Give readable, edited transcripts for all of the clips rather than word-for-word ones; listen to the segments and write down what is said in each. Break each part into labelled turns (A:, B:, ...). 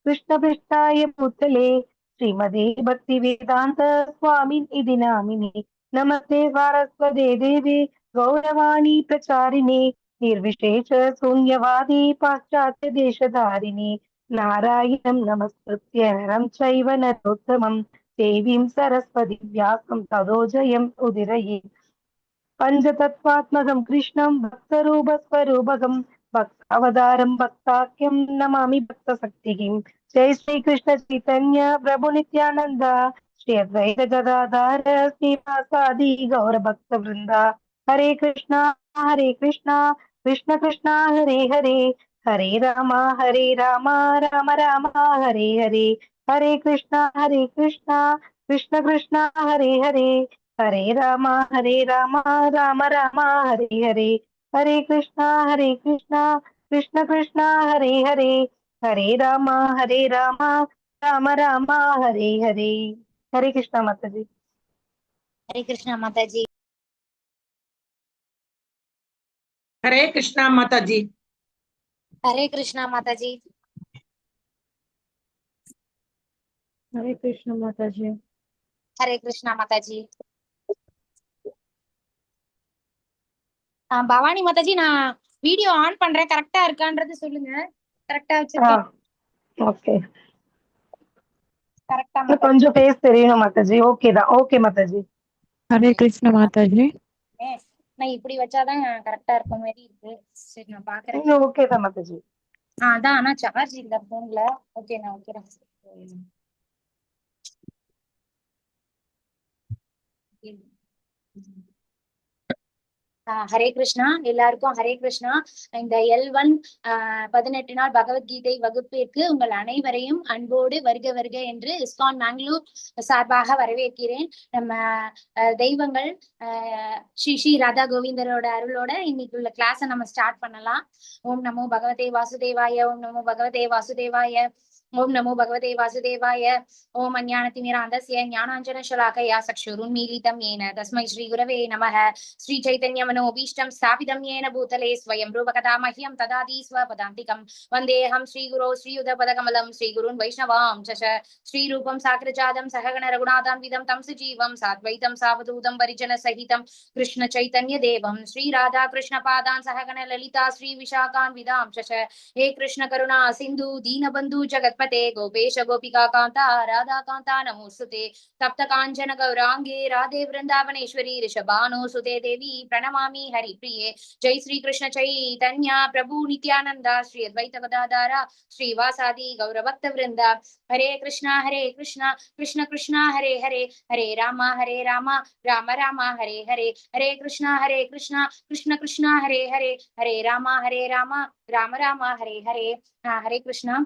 A: कृष्णपृष्ठाय भूतले श्रीमदे भक्तिवेदान्त स्वामिन् इति नामिने। नमस्ते सारस्वते देवे गौरवाणी प्रचारिणे निर्विशेष शून्यवादी पाश्चात्य देशधारिणे। नारायणं नमस्कृत्य नरं चैव नरोत्तमं देवीं सरस्वती व्यासं ततो जयम् उदीरये। पंचतत्वात्मकं कृष्णं भक्तरूपस्वरूपकं भक्तावतारं भक्ताख्यं नमामि भक्तशक्तिं। जय श्री कृष्ण चैतन्य प्रभु नित्यानंद श्री अद्वैत गदाधर श्रीवासादि गौर भक्त वृंदा। हरे कृष्णा कृष्ण कृष्णा हरे हरे, हरे रामा राम राम हरे हरे। हरे कृष्णा कृष्ण कृष्णा हरे हरे, हरे रामा राम राम हरे हरे। हरे कृष्णा कृष्ण कृष्णा हरे हरे, हरे रामा राम राम हरे हरे। हरे कृष्णा माता जी।
B: हरे कृष्णा माता जी।
C: हरे कृष्णा माता जी।
B: हरे कृष्णा माता जी।
A: हरे कृष्णा माता जी।
B: हरे कृष्णा माता जी। பவானி மாதாஜி, நான் வீடியோ ஆன் பண்றேன், கரெக்டா இருக்கான்றது சொல்லுங்க. கரெக்டா வச்சிருக்கேன்?
A: ஓகே,
B: கரெக்டா
A: கொஞ்சம் பேஸ் தெரியணும் மாதாஜி. ஓகே தான், ஓகே மாதாஜி.
D: हरे कृष्ण माताजी।
B: நான் இப்படி வச்சாதான் கரெக்டா இருக்க மாதிரி இருக்கு. சரி, நான் பாக்குறேன்.
A: ஓகே தான் மாதாஜி.
B: அதான், ஆனா சார்ஜ் இல்ல போன்ல. ஓகே, நான் வைக்கிறேன். ஹரே கிருஷ்ணா. எல்லாருக்கும் ஹரே கிருஷ்ணா. இந்த L1 18 நாள் பகவத்கீதை வகுப்பிற்கு உங்கள் அனைவரையும் அன்போடு வருக வருக என்று இஸ்கான் மேங்களூர் சார்பாக வரவேற்கிறேன். நம்ம தெய்வங்கள் ஸ்ரீ ஸ்ரீ ராதா கோவிந்தரோட அருளோட இன்னைக்கு உள்ள கிளாஸை நம்ம ஸ்டார்ட் பண்ணலாம். ஓம் நமோ பகவதே வாசுதேவாய, ஓம் நமோ பகவதே வாசுதேவாய, ஓம் நமோ பகவதே வாசுதேவாய. ஓம் அஞ்ஞானதிமிராந்தஸ்ய ஞானாஞ்சனशलाकया चक्षुरुन्मीलितं येन तस्मै श्रीगुरवे नमः। श्री चैतन्य मनोभीष्टं स्थापितं येन भूतले स्वयं रूपकथा मह्यं ददाति स्वपदान्तिकं। वन्देऽहं श्रीगुरौ श्रीयुतपदकमलं श्रीगुरुन् वैष्णवां च श्रीरूपं साग्रजातं सहगण रघुनाथान्वितं तं सजीवं साद्वैतं सावधूतं परिजनसहितं कृष्ण चैतन्य देवं श्रीराधा कृष्णपादान् सहगण ललिता श्री विशाखान्वितां च। हे कृष्ण करुणा सिन्धु दीनबन्धु जगत्पते गोपेश गोपिका कान्ता राधा कान्ता नमोस्तुते। तप्त काञ्चन गौरांगे राधे वृंदावनेश्वरी ऋषभानुसुते देवी प्रणमामि हरिप्रिये। जय श्री कृष्ण चैतन्य प्रभु नित्यानंद श्री अद्वैत गदाधर श्रीवासादि गौरभक्त वृंदा। हरे कृष्णा कृष्ण कृष्णा हरे हरे, हरे राम राम राम हरे हरे। हरे कृष्णा कृष्ण कृष्णा हरे हरे, हरे राम राम राम हरे हरे। हरे कृष्णा।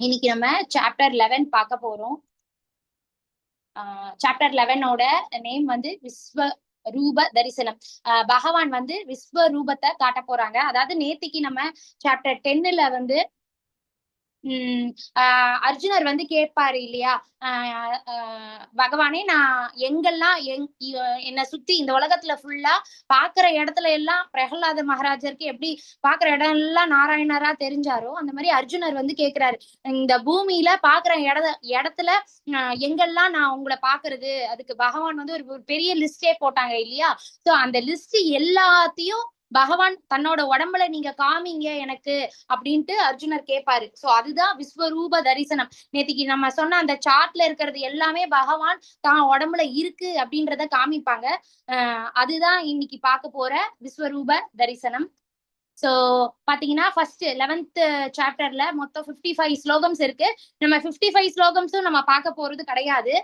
B: இன்னைக்கு நம்ம சாப்டர் 11 பார்க்க போறோம். சாப்டர் 11ஓட நேம் வந்து விஸ்வரூப தரிசனம். பகவான் வந்து விஸ்வரூபத்தை காட்ட போறாங்க. அதாவது நேத்திக்கு நம்ம சாப்டர் 10ல வந்து அர்ஜுனர் வந்து கேட்பாரு இல்லையா, பகவானே நான் எங்கெல்லாம் என்னை சுத்தி இந்த உலகத்துல ஃபுல்லா பாக்குற இடத்துல எல்லாம் பிரகலாத மகாராஜருக்கு எப்படி பாக்குற இடம் எல்லாம் நாராயணரா தெரிஞ்சாரோ அந்த மாதிரி அர்ஜுனர் வந்து கேக்குறாரு, இந்த பூமியில பாக்குற இடத்துல எங்கெல்லாம் நான் உங்களை பாக்குறது. அதுக்கு பகவான் வந்து ஒரு பெரிய லிஸ்டே போட்டாங்க இல்லையா. சோ அந்த லிஸ்ட் எல்லாத்தையும் பகவான் தன்னோட உடம்புல நீங்க காமிங்க எனக்கு அப்படின்ட்டு அர்ஜுனர் கேட்பாரு. சோ அதுதான் விஸ்வரூப தரிசனம். நேத்திக்கு நம்ம சொன்ன அந்த சார்ட்ல இருக்கிறது எல்லாமே பகவான் தான் உடம்புல இருக்கு அப்படின்றத காமிப்பாங்க. அதுதான் இன்னைக்கு பார்க்க போற விஸ்வரூப தரிசனம். சோ பாத்தீங்கன்னா ஃபர்ஸ்ட் 11th சாப்டர்ல மொத்தம் 55 ஸ்லோகம்ஸ் இருக்கு. நம்ம 55 ஸ்லோகம்ஸும் நம்ம பார்க்க போறது கிடையாது.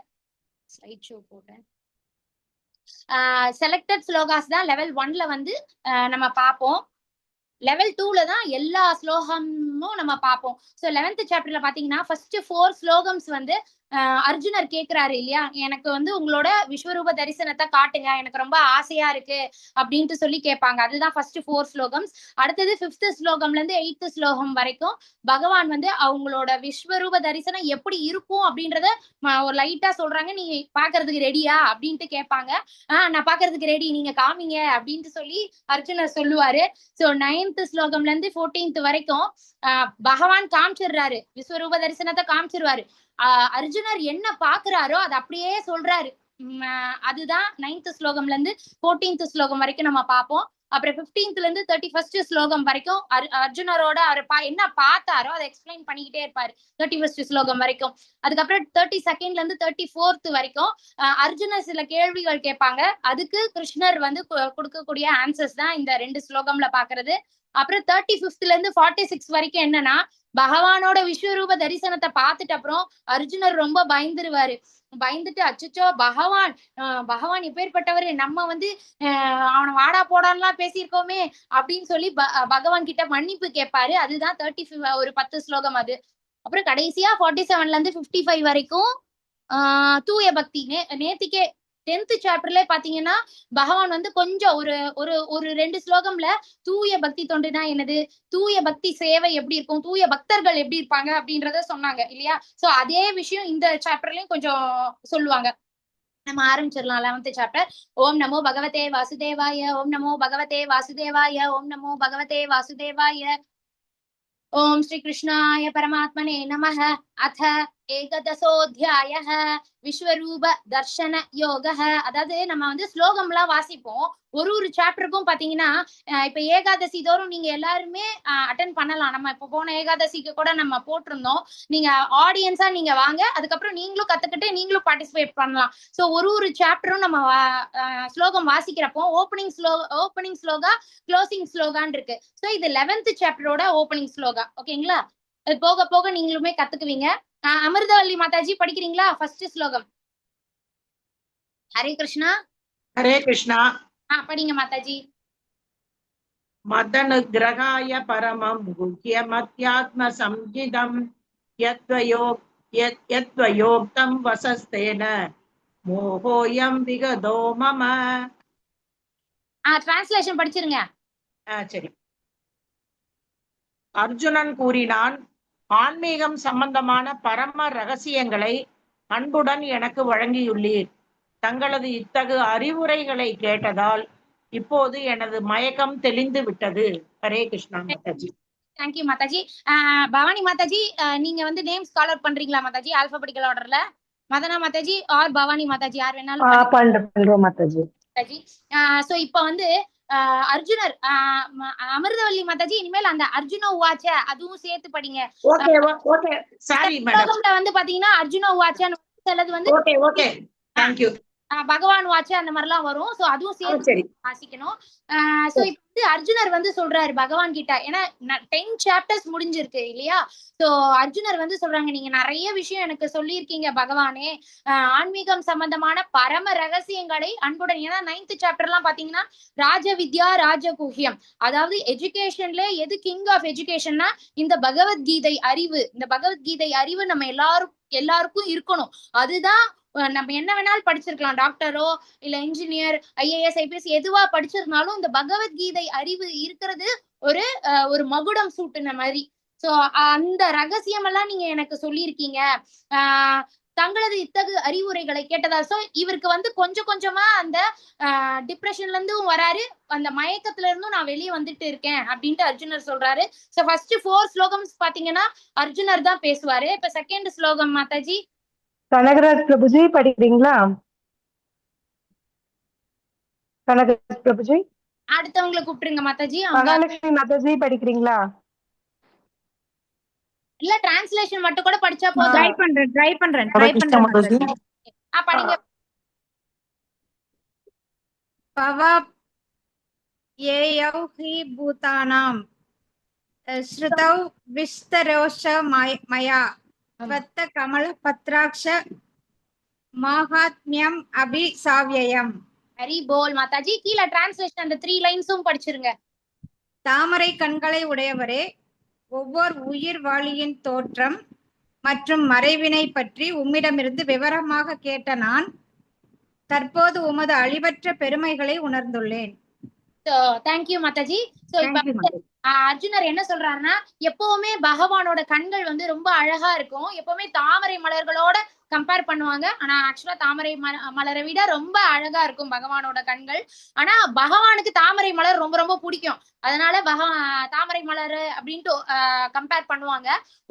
B: ஸ்லைட் ஷோ போட்டேன். செலக்டட் ஸ்லோகாஸ் தான் லெவல் 1ல வந்து நம்ம பார்ப்போம். லெவல் 2ல தான் எல்லா ஸ்லோகமும் நம்ம பார்ப்போம். ஸோ 11th சாப்டர்ல பாத்தீங்கன்னா ஃபர்ஸ்ட் 4 ஸ்லோகம்ஸ் வந்து அர்ஜுனர் கேக்குறாரு இல்லையா, எனக்கு வந்து உங்களோட விஸ்வரூப தரிசனத்தை காட்டுங்க, எனக்கு ரொம்ப ஆசையா இருக்கு அப்படின்ட்டு சொல்லி கேட்பாங்க. அதுதான் ஃபர்ஸ்ட் 4 ஸ்லோகம்ஸ். அடுத்தது 5th ஸ்லோகம்ல இருந்து 8th ஸ்லோகம் வரைக்கும் பகவான் வந்து அவங்களோட விஸ்வரூப தரிசனம் எப்படி இருக்கும் அப்படின்றத ஒரு லைட்டா சொல்றாங்க. நீ பாக்குறதுக்கு ரெடியா அப்படின்ட்டு கேட்பாங்க. நான் பாக்குறதுக்கு ரெடி, நீங்க காமிங்க அப்படின்ட்டு சொல்லி அர்ஜுனர் சொல்லுவாரு. ஸோ 9 9th ஸ்லோகம்ல இருந்து 14th வரைக்கும் பகவான் காமிச்சிடுறாரு, விஸ்வரூப தரிசனத்தை காமிச்சிருவாரு. அர்ஜுனர் என்ன பாக்குறாரோ அதை அப்படியே சொல்றாரு. அதுதான் 9th ஸ்லோகம்ல இருந்து 14th ஸ்லோகம் வரைக்கும் நம்ம பார்ப்போம். அப்புறம் 15th இருந்து 31st ஸ்லோகம் வரைக்கும் அர்ஜுனரோட அவர் என்ன பார்த்தாரோ அதை எக்ஸ்பிளைன் பண்ணிக்கிட்டே இருப்பாரு 31st ஸ்லோகம் வரைக்கும். அதுக்கப்புறம் 32nd இருந்து 34th வரைக்கும் அர்ஜுனர் சில கேள்விகள் கேட்பாங்க, அதுக்கு கிருஷ்ணர் வந்து கொடுக்கக்கூடிய ஆன்சர்ஸ் தான் இந்த 2 ஸ்லோகம்ல பாக்குறது. அப்புறம் 35th இருந்து 46 வரைக்கும் என்னன்னா, பகவானோட விஸ்வரூப தரிசனத்தை பார்த்துட்டு அப்புறம் அர்ஜுனர் ரொம்ப பயந்துட்டு அச்சச்சோ பகவான் எப்பேற்பட்டவரு, நம்ம வந்து அவனை வாடா போடான்லாம் பேசியிருக்கோமே அப்படின்னு சொல்லி பகவான் கிட்ட மன்னிப்பு கேட்பாரு. அதுதான் ஒரு 10 ஸ்லோகம் அது. அப்புறம் கடைசியா 47ல இருந்து 55 வரைக்கும் தூய பக்தி. நேத்திக்கே 10th சாப்டர்ல பாத்தீங்கன்னா பகவான் வந்து கொஞ்சம் ஒரு 2 ஸ்லோகம்ல தூய பக்தி தொண்டுனா என்னது, தூய பக்தி சேவை எப்படி இருக்கும், தூய பக்தர்கள் எப்படி இருப்பாங்க அப்படின்றத சொன்னாங்க இல்லையா. சோ அதே விஷயம் இந்த சாப்டர்லயும் கொஞ்சம் சொல்லுவாங்க. நம்ம ஆரம்பிச்சிடலாம் 11th சாப்டர். ஓம் நமோ பகவதே வாசுதேவாய, ஓம் நமோ பகவதே வாசுதேவாய, ஓம் நமோ பகவதே வாசுதேவாய. ஓம் ஸ்ரீ கிருஷ்ணாய பரமாத்மனே நமஹ. அத ஏகதசோத்யாயः விஸ்வரூப தர்ஷன யோகः. அதாவது நம்ம வந்து ஸ்லோகம்லாம் வாசிப்போம். ஒரு சாப்டருக்கும் பாத்தீங்கன்னா இப்ப ஏகாதசி தோறும் நீங்க எல்லாருமே அட்டன் பண்ணலாம். நம்ம இப்ப போன ஏகாதசிக்கு கூட நம்ம போட்டிருந்தோம். நீங்க ஆடியன்ஸா நீங்க வாங்க, அதுக்கப்புறம் நீங்களும் கத்துக்கிட்டு நீங்களும் பார்ட்டிசிபேட் பண்ணலாம். சோ ஒரு சாப்டரும் நம்ம ஸ்லோகம் வாசிக்கிறப்போ ஓப்பனிங் ஸ்லோகா க்ளோசிங் ஸ்லோகான் இருக்கு. சோ இது 11th சாப்டரோட ஓப்பனிங் ஸ்லோகா. ஓகேங்களா? அது போக போக நீங்களுமே கத்துக்குவீங்க. அமிர்தவல்லி மாதாஜி படிக்கிறீங்களா? ஃபர்ஸ்ட் ஸ்லோகம். ஹரே கிருஷ்ணா.
C: ஹரே கிருஷ்ணா.
B: படிங்க மாதாஜி.
C: மதனுகிரகாய பரமம் குஹ்யமத்யாத்ம சம்ஹிதம் யத்வயோக்தம் வசஸ்தேன மோஹோயம் விகதோ மம.
B: டிரான்ஸ்லேஷன் படிச்சிருங்க.
C: சரி. அர்ஜுனன் கூறினான், ஆன்மீகம் சம்பந்தமான பரம ரகசியங்களை அன்புடன் எனக்கு வழங்கியுள்ளீர். தங்களது இத்தகு அறிவுரைகளை கேட்டதால் இப்போது எனது மயக்கம் தெளிந்து விட்டது. ஹரே கிருஷ்ணா மாதாஜி.
B: தேங்க்யூ மாதாஜி. பவானி மாதாஜி, நீங்க வந்து நேம் ஸ்காலர் பண்றீங்களா மாதாஜி? ஆல்பபெட்டிக்கல் ஆர்டர்ல மதனா மாதாஜி ஆர் பவானி மாதாஜி யார் வேணாலும்
A: பண்றோம் மாதாஜி.
B: சோ இப்ப வந்து அர்ஜுனர் அமிர்தவல்லி மாதாஜி இனிமேல் அந்த அர்ஜுன உவாச்ச அதுவும் சேர்த்து படிங்க. வந்து பாத்தீங்கன்னா அர்ஜுன உவாச்சன்னு சிலது வந்து பகவான் வாட்ச் அந்த மாதிரி எல்லாம் வரும். சோ அதுவும் சேர்த்து வாசிக்கணும். சோ இப்ப வந்து அர்ஜுனர் வந்து சொல்றாரு பகவான் கிட்ட, ஏன்னா 10 சாப்டர்ஸ் முடிஞ்சிருக்கு இல்லையா. சோ அர்ஜுனர் வந்து சொல்றாங்க, நீங்க நிறைய விஷயம் எனக்கு சொல்லியிருக்கீங்க பகவானே, ஆன்மீகம் சம்பந்தமான பரம ரகசியங்களை அன்புடன். ஏன்னா 9th சாப்டர் எல்லாம் பாத்தீங்கன்னா ராஜவித்யா ராஜகுஹ்யம், அதாவது எஜுகேஷன்ல எது கிங் ஆஃப் எஜுகேஷன்னா இந்த பகவத்கீதை அறிவு. இந்த பகவத்கீதை அறிவு நம்ம எல்லாருக்கும் இருக்கணும். அதுதான் நம்ம என்ன வேணாலும் படிச்சிருக்கலாம், டாக்டரோ இல்ல இன்ஜினியர் IAS IPS எதுவா படிச்சிருந்தாலும் இந்த பகவத்கீதை அறிவு இருக்கிறது ஒரு மகுடம் சூட்டுன மாதிரி. சோ அந்த ரகசியம் எல்லாம் நீங்க எனக்கு சொல்லியிருக்கீங்க. தங்களது இத்தகு அறிவுரைகளை கேட்டதா. சோ இவருக்கு வந்து கொஞ்சம் கொஞ்சமா அந்த டிப்ரெஷன்ல இருந்தும் வராரு, அந்த மயக்கத்துல இருந்தும் நான் வெளியே வந்துட்டு இருக்கேன் அப்படின்ட்டு அர்ஜுனர் சொல்றாரு. சோ ஃபர்ஸ்ட் 4 ஸ்லோகம்ஸ் பாத்தீங்கன்னா அர்ஜுனர் தான் பேசுவாரு. இப்ப செகண்ட் ஸ்லோகம் மாதாஜி
A: கனகராஜ் பிரபுஜி படிக்கிறீங்களா? கனகராஜ் பிரபுஜி
B: அடுத்தவங்களை கூப்பிட்டுருங்க மாதாஜி.
A: மகாலட்சுமி மாதாஜி படிக்கிறீங்களா?
B: இல்ல டிரான்ஸ்லேஷன் மட்டும் கூட படிச்சா போதும்.
E: ட்ரை பண்றேன்
B: படிங்க.
E: பவ ஏயௌ ஹி பூதானாம் ஸ்ருதௌ விஸ்தரோஷ மயா வத்த கமல பத்ராக்ஷ மகாத்மியம் அபிசாவ்யயம்.
B: ஹரி போல் மாதாஜி. கீழே டிரான்ஸ்லேஷன் அந்த 3 லைன்ஸும் படிச்சிருங்க.
E: தாமரை கண்களை உடையவரே, ஒவ்வொரு உயிர் வாளியின் தோற்றம் மற்றும் மறைவினை பற்றி உம்மிடமிருந்து விவரமாக கேட்ட நான் தற்போது உமது அழிவற்ற பெருமைகளை உணர்ந்துள்ளேன்.
B: தேங்க்யூ மாதாஜி. சோ இப்ப அர்ஜுனர் என்ன சொல்றாருன்னா, எப்பவுமே பகவானோட கண்கள் வந்து ரொம்ப அழகா இருக்கும், எப்பவுமே தாமரை மலர்களோட கம்பேர் பண்ணுவாங்க. ஆனா ஆக்சுவலா தாமரை மலரை விட ரொம்ப அழகா இருக்கும் பகவானோட கண்கள். ஆனா பகவானுக்கு தாமரை மலர் ரொம்ப ரொம்ப பிடிக்கும். அதனால தாமரை மலர் அப்படின்ட்டு கம்பேர் பண்ணுவாங்க.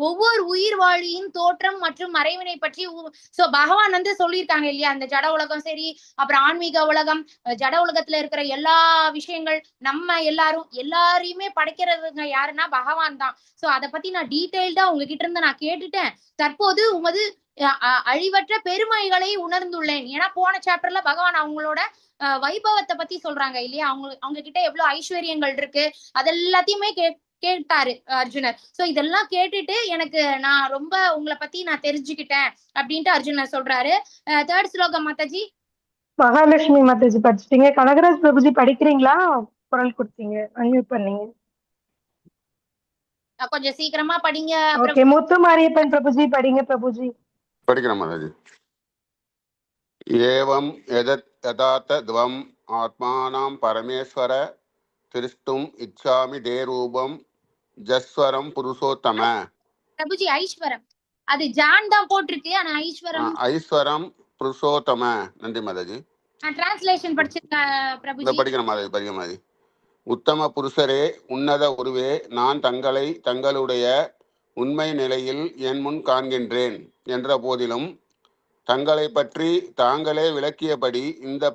B: ஒவ்வொரு உயிர் வாழியின் தோற்றம் மற்றும் மறைவினை பற்றி சோ பகவான் வந்து சொல்லியிருக்காங்க இல்லையா, அந்த ஜட உலகம் சரி, அப்புறம் ஆன்மீக உலகம், ஜட உலகத்துல இருக்கிற எல்லா விஷயங்கள், நம்ம எல்லாரையுமே படைக்கிறதுங்க யாருன்னா பகவான் தான். சோ அதை பத்தி நான் டீடைல்டா உங்ககிட்ட இருந்து நான் கேட்டுட்டேன். தற்போது உமது அழிவற்ற பெருமைகளை உணர்ந்துள்ளேன். ஏன்னா போன சாப்டர்ல பகவான் அவங்களோட வைபவத்தை பத்தி சொல்றாங்க இல்லையா, அவங்க கிட்ட எவ்வளவு ஐஸ்வர்யங்கள் இருக்கு அதெல்லாத்தையுமே கேட்டாரு அர்ஜுனர். சோ இதெல்லாம் கேட்டுட்டு எனக்கு நான் ரொம்ப உங்களை பத்தி நான் தெரிஞ்சுக்கிட்டேன் அப்படின்ட்டு அர்ஜுனர் சொல்றாரு. தேர்ட் ஸ்லோகம் மாதாஜி.
A: மகாலட்சுமி மாதாஜி படிச்சிட்டீங்க. கனகராஜ் பிரபுஜி படிக்கிறீங்களா? குரல் கொடுத்தீங்க, அன்மியூட் பண்ணீங்க.
B: கொஞ்சம் சீக்கிரமா படிங்க.
A: ஓகே, முத்து மாரியப்பன் பிரபுஜி படிங்க. பிரபுஜி
F: படிக்கிறேன் மாதாஜி. ஏவம் யதார்த்த துவம் ஆத்மானாம் பரமேஸ்வர திருஷ்டும் இச்சாமி தே ரூபம் ஜஸ்வரம் புருஷோத்தம.
B: பிரபுஜி ஐஸ்வரம், அது ஜான் தான் போட்டிருக்கு, ஆனா ஐஸ்வரம்
F: ஐஸ்வரம் புருஷோத்தம. நன்றி மாதாஜி.
B: டிரான்ஸ்லேஷன் படிச்சிருக்கேன் பிரபுஜி.
F: படிக்கிறேன் மாதாஜி, படிக்க மாதாஜி. உத்தம புருஷரே, உன்னத உருவே, நான் தங்களை தங்களுடைய உண்மை நிலையில் என் முன் காண்கின்றேன் என்ற போதிலும் தங்களை பற்றி தாங்களே விளக்கியபடி இந்த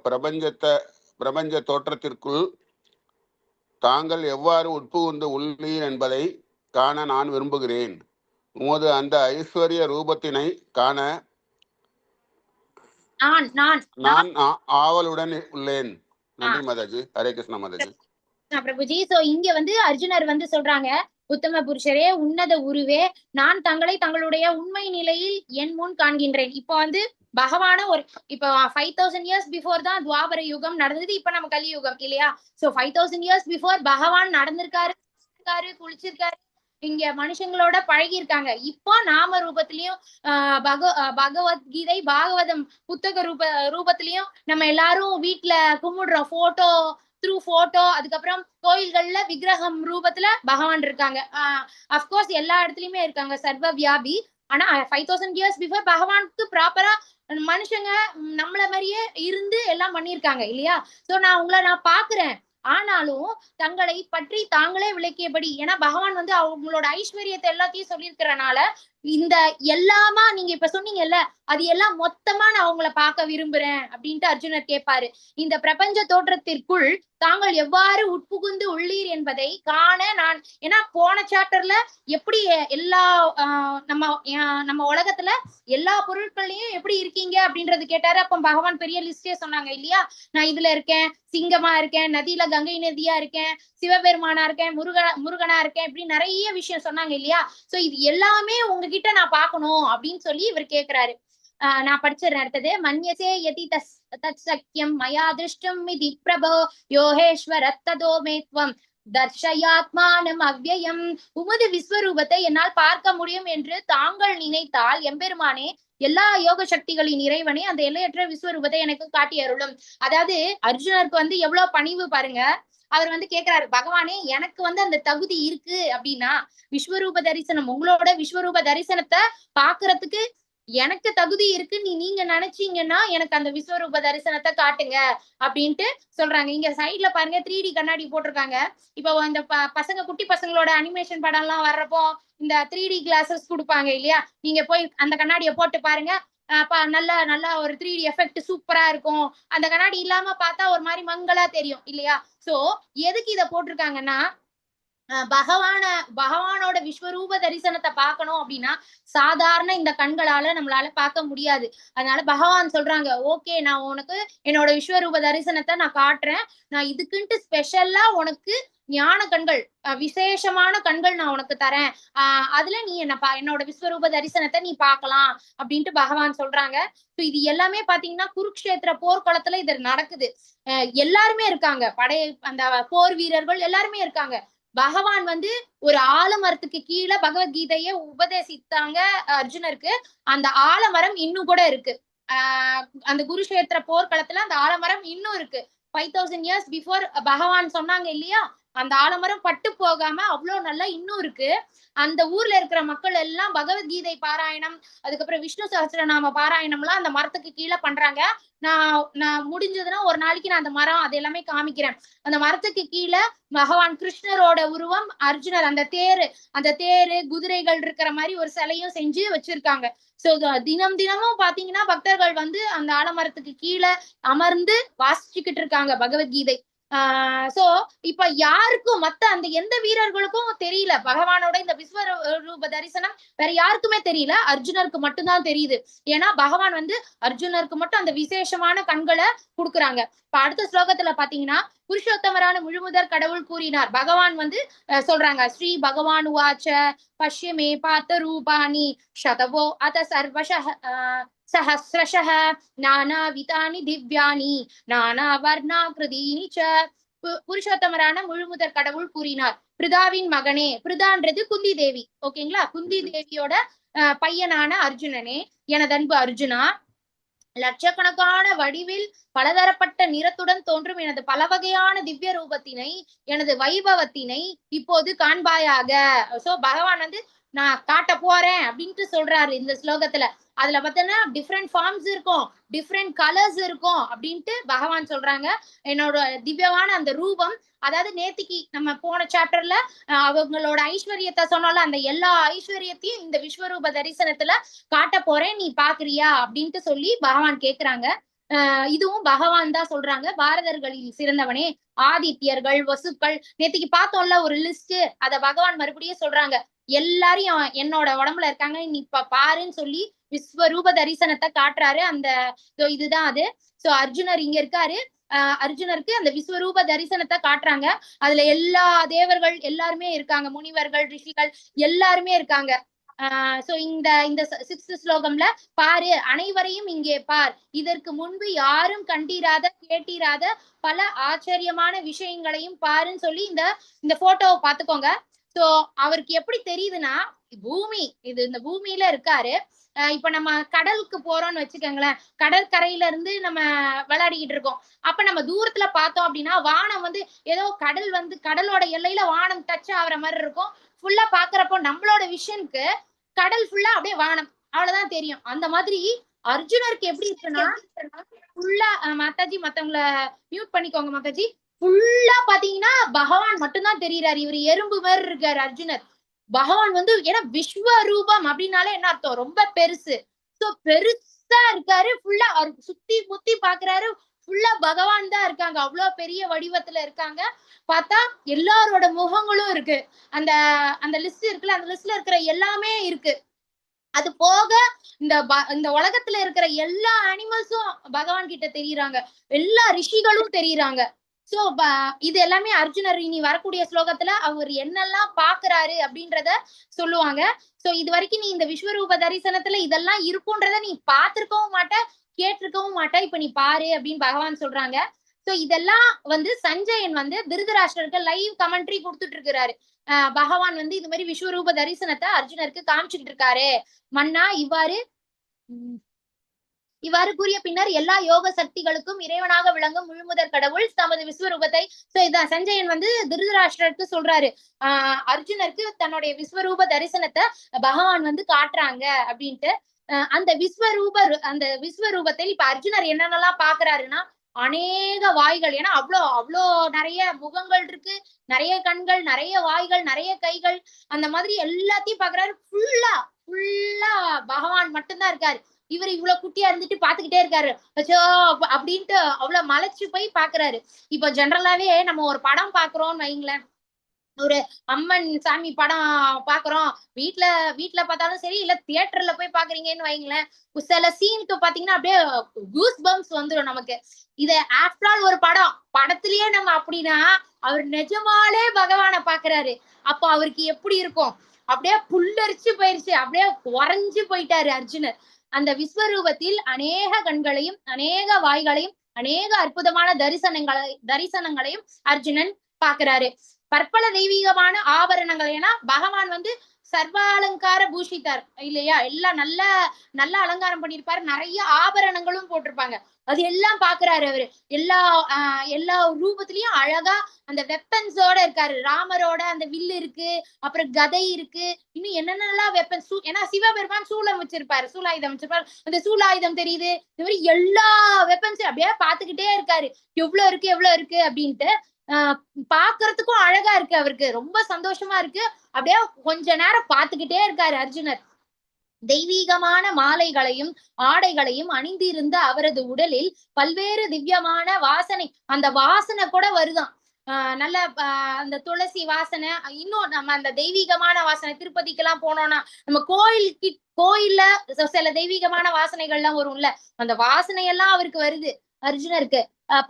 F: பிரபஞ்ச தோற்றத்திற்குள் தாங்கள் எவ்வாறு உட்புகுந்து உள்ளீர் என்பதை காண நான் விரும்புகிறேன். உமது அந்த ஐஸ்வர்ய ரூபத்தினை காண நான் ஆவலுடன் உள்ளேன். நன்றி மாதாஜி. ஹரே கிருஷ்ணா மாதாஜி.
B: பிரபுஜி, சோ இங்க வந்து அர்ஜுனர் வந்து சொல்றாங்க, உத்தம புருஷரே, உன்னத உருவே, நான் தங்களை தங்களுடைய உண்மை நிலையில் என் முன் காண்கின்றேன். இப்போ வந்து பகவான இப்போ 5000 years பிஃபோர் தான் துவாபர யுகம் நடந்தது. இப்ப நம்ம கலியுகம் இல்லையா. சோ 5000 years பிஃபோர் பகவான் நடந்திருக்காரு, குளிச்சிருக்காரு, இங்க மனுஷங்களோட பழகி இருக்காங்க. இப்போ நாம ரூபத்திலயும் பகவத்கீதை பாகவதம் புத்தக ரூபத்திலயும் நம்ம எல்லாரும் வீட்டுல கும்பிடுறோம். போட்டோ, அதுக்கப்புறம் கோயில்கள்ல விக்கிரகம் ரூபத்துல பகவான் இருக்காங்க. அப்கோர்ஸ் எல்லா இடத்துலயுமே இருக்காங்க, சர்வ வியாபி. ஆனா 5000 years பிஃபோர் பகவானுக்கு ப்ராப்பரா மனுஷங்க நம்மள மாதிரியே இருந்து எல்லாம் பண்ணிருக்காங்க இல்லையா. சோ நான் பாக்குறேன். ஆனாலும் தங்களை பற்றி தாங்களே விளக்கியபடி, ஏன்னா பகவான் வந்து அவங்களோட ஐஸ்வர்யத்தை எல்லாத்தையும் சொல்லியிருக்கிறனால இந்த எல்லாமா நீங்க இப்ப சொன்னீங்கல்ல, அது எல்லாம் மொத்தமா நான் அவங்கள பார்க்க விரும்புறேன் அப்படின்ட்டு அர்ஜுனர் கேட்பாரு. இந்த பிரபஞ்ச தோற்றத்திற்குள் தாங்கள் எவ்வாறு உட்புகுந்து உள்ளீர் என்பதை காண நான், ஏன்னா போன சாப்டர்ல எப்படி எல்லா நம்ம உலகத்துல எல்லா பொருட்கள்லயும் எப்படி இருக்கீங்க அப்படின்றது கேட்டாரு. அப்ப பகவான் பெரிய லிஸ்டே சொன்னாங்க இல்லையா, நான் இதுல இருக்கேன், சிங்கமா இருக்கேன், நதியில கங்கை நதியா இருக்கேன், சிவபெருமானா இருக்கேன், முருகனா இருக்கேன், இப்படி நிறைய விஷயம் சொன்னாங்க இல்லையா. சோ இது எல்லாமே உங்ககிட்ட நான் பாக்கணும் அப்படின்னு சொல்லி இவர் கேக்குறாரு. நான் படிச்சிடறேன் அடுத்தது. மன்யசே யதி தத் சக்யம் மயா திருஷ்டம் மிதி பிரபோ யோகேஸ்வர ததோ மேத்வம் தர்ஷயாத்மானம் அவ்யயம். உமது விஸ்வரூபத்தை என்னால் பார்க்க முடியும் என்று தாங்கள் நினைத்தால் எம்பெருமானே, எல்லா யோக சக்திகளின் இறைவனே, அந்த எல்லையற்ற விஸ்வரூபத்தை எனக்கு காட்டி அருளும். அதாவது அர்ஜுனருக்கு வந்து எவ்வளவு பணிவு பாருங்க. அவர் வந்து கேக்குறாரு, பகவானே எனக்கு வந்து அந்த தகுதி இருக்கு அப்படின்னா விஸ்வரூப தரிசனம், உங்களோட விஸ்வரூப தரிசனத்தை பாக்குறதுக்கு எனக்கு தகுதி இருக்கு நீங்க நினைச்சீங்கன்னா எனக்கு அந்த விஸ்வரூப தரிசனத்தை காட்டுங்க அப்படின்ட்டு சொல்றாங்க. இங்க சைட்ல பாருங்க 3D கண்ணாடி போட்டிருக்காங்க. இப்போ இந்த பசங்க குட்டி பசங்களோட அனிமேஷன் படம் எல்லாம் வர்றப்போ இந்த 3D கிளாஸஸ் கொடுப்பாங்க இல்லையா, நீங்க போய் அந்த கண்ணாடியை போட்டு பாருங்க. நல்லா ஒரு 3D எஃபெக்ட் சூப்பரா இருக்கும். அந்த கண்ணாடி இல்லாம பார்த்தா ஒரு மாதிரி மங்களா தெரியும் இல்லையா. சோ எதுக்கு இத போட்டிருக்காங்கன்னா, பகவானோட விஸ்வரூப தரிசனத்தை பார்க்கணும் அப்படின்னா சாதாரண இந்த கண்களால நம்மளால பார்க்க முடியாது. அதனால பகவான் சொல்றாங்க, ஓகே நான் உனக்கு என்னோட விஸ்வரூப தரிசனத்தை நான் காட்டுறேன். நான் இதுக்குன்ட்டு ஸ்பெஷலா உனக்கு ஞான கண்கள், விசேஷமான கண்கள் நான் உனக்கு தரேன். அதுல நீ என்னோட விஸ்வரூப தரிசனத்தை நீ பார்க்கலாம் அப்படின்ட்டு பகவான் சொல்றாங்க. இது எல்லாமே பாத்தீங்கன்னா குருக்ஷேத்திர போர்க்களத்துல இது நடக்குது. எல்லாருமே இருக்காங்க, அந்த போர் வீரர்கள் எல்லாருமே இருக்காங்க. பகவான் வந்து ஒரு ஆலமரத்துக்கு கீழே பகவத்கீதைய உபதேசித்தாங்க அர்ஜுனருக்கு. அந்த ஆலமரம் இன்னும் கூட இருக்கு. அந்த குருஷேத்திர போர்க்களத்துல அந்த ஆலமரம் இன்னும் இருக்கு. 5000 years பிஃபோர் பகவான் சொன்னாங்க இல்லையா, அந்த ஆலமரம் பட்டு போகாம அவ்வளவு நல்லா இன்னும் இருக்கு. அந்த ஊர்ல இருக்கிற மக்கள் எல்லாம் பகவத்கீதை பாராயணம், அதுக்கப்புறம் விஷ்ணு சஹஸ்ரநாம பாராயணம் எல்லாம் அந்த மரத்துக்கு கீழே பண்றாங்க. நான் முடிஞ்சதுன்னா ஒரு நாளைக்கு நான் அந்த மரம் அது எல்லாமே காமிக்கிறேன். அந்த மரத்துக்கு கீழே பகவான் கிருஷ்ணரோட உருவம், அர்ஜுனர் அந்த தேரு குதிரைகள் இருக்கிற மாதிரி ஒரு சிலையும் செஞ்சு வச்சிருக்காங்க. சோ தினமும் பாத்தீங்கன்னா பக்தர்கள் வந்து அந்த ஆலமரத்துக்கு கீழே அமர்ந்து வாசிச்சுக்கிட்டு இருக்காங்க பகவத்கீதை. சோ இப்ப யாருக்கும் மத்த அந்த எந்த வீரர்களுக்கும் தெரியல பகவானோட இந்த விஸ்வரூப தரிசனம், வேற யாருக்குமே தெரியல, அர்ஜுனருக்கு மட்டும்தான் தெரியுது. ஏன்னா பகவான் வந்து அர்ஜுனருக்கு மட்டும் அந்த விசேஷமான கண்களை கொடுக்குறாங்க. இப்ப அடுத்த ஸ்லோகத்துல பாத்தீங்கன்னா புருஷோத்தமரான முழுமுதற் கடவுள் கூறினார். பகவான் வந்து சொல்றாங்க, ஸ்ரீ பகவான் உவாச்ச பஷ்யமே பார்த்த ரூபாணி சதவோ அத சர்வசஹ சஹஸ்ரஷஹ நானாவிதானி திவ்யானி நானா வர்ணாகிருதீனி ச. புருஷோத்தமரான முழுமுதற் கடவுள் கூறினார், பிருதாவின் மகனே, பிருதான்றது குந்தி தேவி, ஓகேங்களா, குந்தி தேவியோட பையனான அர்ஜுனனே, எனது அன்பு அர்ஜுனா, லட்சக்கணக்கான வடிவில் பலதரப்பட்ட நிறத்துடன் தோன்றும் எனது பல வகையான திவ்ய ரூபத்தினை, எனது வைபவத்தினை இப்போது காண்பாயாக. சோ பகவான் வந்து நான் காட்ட போறேன் அப்படின்ட்டு சொல்றாரு இந்த ஸ்லோகத்துல. அதுல பார்த்தோன்னா டிஃப்ரெண்ட் ஃபார்ம்ஸ் இருக்கும், டிஃப்ரெண்ட் கலர்ஸ் இருக்கும் அப்படின்ட்டு பகவான் சொல்றாங்க. என்னோட திவ்யமான அந்த ரூபம், அதாவது நேத்திக்கு நம்ம போன சாப்டர்ல அவங்களோட ஐஸ்வர்யத்தை சொன்னால அந்த எல்லா ஐஸ்வர்யத்தையும் இந்த விஸ்வரூப தரிசனத்துல காட்ட போறேன், நீ பாக்குறியா அப்படின்ட்டு சொல்லி பகவான் கேக்குறாங்க. இதுவும் பகவான் தான் சொல்றாங்க, பாரதர்களில் சிறந்தவனே, ஆதித்யர்கள், வசுக்கள், நேத்திக்கு பார்த்தோம்ல ஒரு லிஸ்ட், அத பகவான் மறுபடியும் சொல்றாங்க, எல்லாரையும் என்னோட உடம்புல இருக்காங்க, நீ இப்ப பாருன்னு சொல்லி விஸ்வரூப தரிசனத்தை காட்டுறாரு. அந்த இதுதான் அது. சோ அர்ஜுனர் இங்க இருக்காரு, அர்ஜுனருக்கு அந்த விஸ்வரூப தரிசனத்தை காட்டுறாங்க. அதுல எல்லா தேவர்கள் எல்லாருமே இருக்காங்க, முனிவர்கள், ரிஷிகள் எல்லாருமே இருக்காங்க. சோ இந்த 6th ஸ்லோகம்ல பாரு, அனைவரையும் இங்கே பார், இதற்கு முன்பு யாரும் கண்டிராத கேட்டிராத பல ஆச்சரியமான விஷயங்களையும் பாருன்னு சொல்லி இந்த போட்டோவை பாத்துக்கோங்க. சோ அவருக்கு எப்படி தெரியுதுன்னா, பூமி இந்த பூமியில இருக்காரு. இப்ப நம்ம கடலுக்கு போறோம்னு வச்சுக்கோங்களேன், கடற்கரையில இருந்து நம்ம விளையாடிக்கிட்டு இருக்கோம். அப்ப நம்ம தூரத்துல பார்த்தோம் அப்படின்னா வானம் வந்து ஏதோ கடலோட எல்லையில வானம் டச் ஆகுற மாதிரி இருக்கும். ஃபுல்லா பாக்குறப்போ நம்மளோட விஷனுக்கு கடல் ஃபுல்லா அப்படியே வானம் அவ்வளவுதான் தெரியும். அந்த மாதிரி அர்ஜுனருக்கு எப்படி இருக்குன்னா ஃபுல்லா, மாதாஜி மத்தவங்களை மியூட் பண்ணிக்கோங்க மாதாஜி, ஃபுல்லா பாத்தீங்கன்னா பகவான் மட்டும்தான் தெரியுறாரு. இவர் எறும்பு மாதிரி இருக்காரு அர்ஜுனர். பகவான் வந்து ஏன்னா விஸ்வரூபம் அப்படின்னாலே என்ன அர்த்தம், ரொம்ப பெருசு. சோ பெருசா இருக்காரு, ஃபுல்லா சுத்தி முத்தி பாக்குறாரு, ஃபுல்லா பகவான் தான் இருக்காங்க, அவ்வளவு பெரிய வடிவத்துல இருக்காங்க. பார்த்தா எல்லாரோட முகங்களும் இருக்கு, அந்த லிஸ்ட் இருக்குல்ல, அந்த லிஸ்ட்ல இருக்கிற எல்லாமே இருக்கு. அது போக இந்த உலகத்துல இருக்கிற எல்லா அனிமல்ஸும் பகவான் கிட்ட தெரியுறாங்க, எல்லா ரிஷிகளும் தெரியுறாங்க. சோ இது எல்லாமே அர்ஜுனர் இனி வரக்கூடிய ஸ்லோகத்துல அவர் என்னெல்லாம் பாக்குறாரு அப்படின்றத சொல்லுவாங்க. சோ இது வரைக்கும் நீ இந்த விஸ்வரூப தரிசனத்துல இதெல்லாம் இருக்கும்ன்றத நீ பார்த்திருக்கவும் மாட்ட, கேட்டிருக்கவும் மாட்ட, இப்ப நீ பாரு அப்படின்னு பகவான் சொல்றாங்க. சோ இதெல்லாம் வந்து சஞ்சயன் வந்து திருதராஷ்டிரருக்கு லைவ் கமெண்ட்ரி கொடுத்துட்டு இருக்கிறாரு. பகவான் வந்து இது மாதிரி விஸ்வரூப தரிசனத்தை அர்ஜுனருக்கு காமிச்சுக்கிட்டு இருக்காரு. மன்னா இவ்வாறு கூறிய பின்னர் எல்லா யோக சக்திகளுக்கும் இறைவனாக விளங்கும் முழுமுதற் கடவுள் தமது விஸ்வரூபத்தை, சோ இதான் சஞ்சயன் வந்து திருதராஷ்டிரருக்கு சொல்றாரு, அர்ஜுனருக்கு தன்னுடைய விஸ்வரூப தரிசனத்தை பகவான் வந்து காட்டுறாங்க அப்படின்ட்டு. அந்த விஸ்வரூபத்தில் இப்ப அர்ஜுனர் என்னென்னலாம் பாக்குறாருன்னா, அநேக வாய்கள், ஏன்னா அவ்வளோ நிறைய முகங்கள் இருக்கு, நிறைய கண்கள், நிறைய வாய்கள், நிறைய கைகள், அந்த மாதிரி எல்லாத்தையும் பாக்குறாரு. ஃபுல்லா பகவான் மட்டும்தான் இருக்காரு. இவர் இவ்வளவு குட்டியா இருந்துட்டு பாத்துக்கிட்டே இருக்காரு, அச்சோ அப்படின்ட்டு அவ்வளவு மலைச்சு போய் பாக்குறாரு. இப்போ ஜென்ரலாவே நம்ம ஒரு படம் பாக்குறோம்னு வைங்களேன், ஒரு அம்மன் சாமி படம் பாக்குறோம், வீட்டுல பார்த்தாலும் சரி, இல்ல தியேட்டர்ல போய் பாக்குறீங்கன்னு வைங்களேன், சில சீனுக்கு பாத்தீங்கன்னா அப்படியே கூஸ் பம்ப்ஸ் வந்துடும் நமக்கு. இத ஆஃப்டர் ஆல் ஒரு படத்திலேயே நம்ம அப்படின்னா அவர் நிஜமாலே பகவானை பாக்குறாரு. அப்போ அவருக்கு எப்படி இருக்கும், அப்படியே புல்லரிச்சு போயிருச்சு, அப்படியே உறைஞ்சு போயிட்டாரு அர்ஜுனர். அந்த விஸ்வரூபத்தில் அநேக கண்களையும் அநேக வாய்களையும் அநேக அற்புதமான தரிசனங்களையும் அர்ஜுனன் பாக்குறாரு. பற்பல தெய்வீகமான ஆபரணங்கள், ஏன்னா பகவான் வந்து சர்வாலங்கார பூஷித்தார் இல்லையா, எல்லாம் நல்ல அலங்காரம் பண்ணிருப்பாரு, நிறைய ஆபரணங்களும் போட்டிருப்பாங்க. அது எல்லாம் பாக்குறாரு அவரு. எல்லா ரூபத்திலயும் அழகா அந்த வெப்பன்ஸோட இருக்காரு. ராமரோட அந்த வில்லு இருக்கு, அப்புறம் கதை இருக்கு, இன்னும் என்னென்னலாம் வெப்பன்ஸ், ஏன்னா சிவபெருமான் சூளம் வச்சிருப்பாரு, சூலாயுதம் வச்சிருப்பாரு, அந்த சூலாயுதம் தெரியுது. இந்த மாதிரி எல்லா வெப்பன்ஸும் அப்படியே பாத்துக்கிட்டே இருக்காரு, எவ்வளவு இருக்கு அப்படின்ட்டு. பாக்குறதுக்கும் அழகா இருக்கு, அவருக்கு ரொம்ப சந்தோஷமா இருக்கு. அப்படியே கொஞ்ச நேரம் பாத்துக்கிட்டே இருக்காரு அர்ஜுனர். தெய்வீகமான மாலைகளையும் ஆடைகளையும் அணிந்திருந்த அவரது உடலில் பல்வேறு திவ்யமான வாசனை, அந்த வாசனை கூட வருதான். நல்ல அந்த துளசி வாசனை, இன்னும் நம்ம அந்த தெய்வீகமான வாசனை, திருப்பதிக்கெல்லாம் போனோம்னா நம்ம கோயில்ல சில தெய்வீகமான வாசனைகள் எல்லாம் வரும்ல, அந்த வாசனை எல்லாம் அவருக்கு வருது அர்ஜுனருக்கு.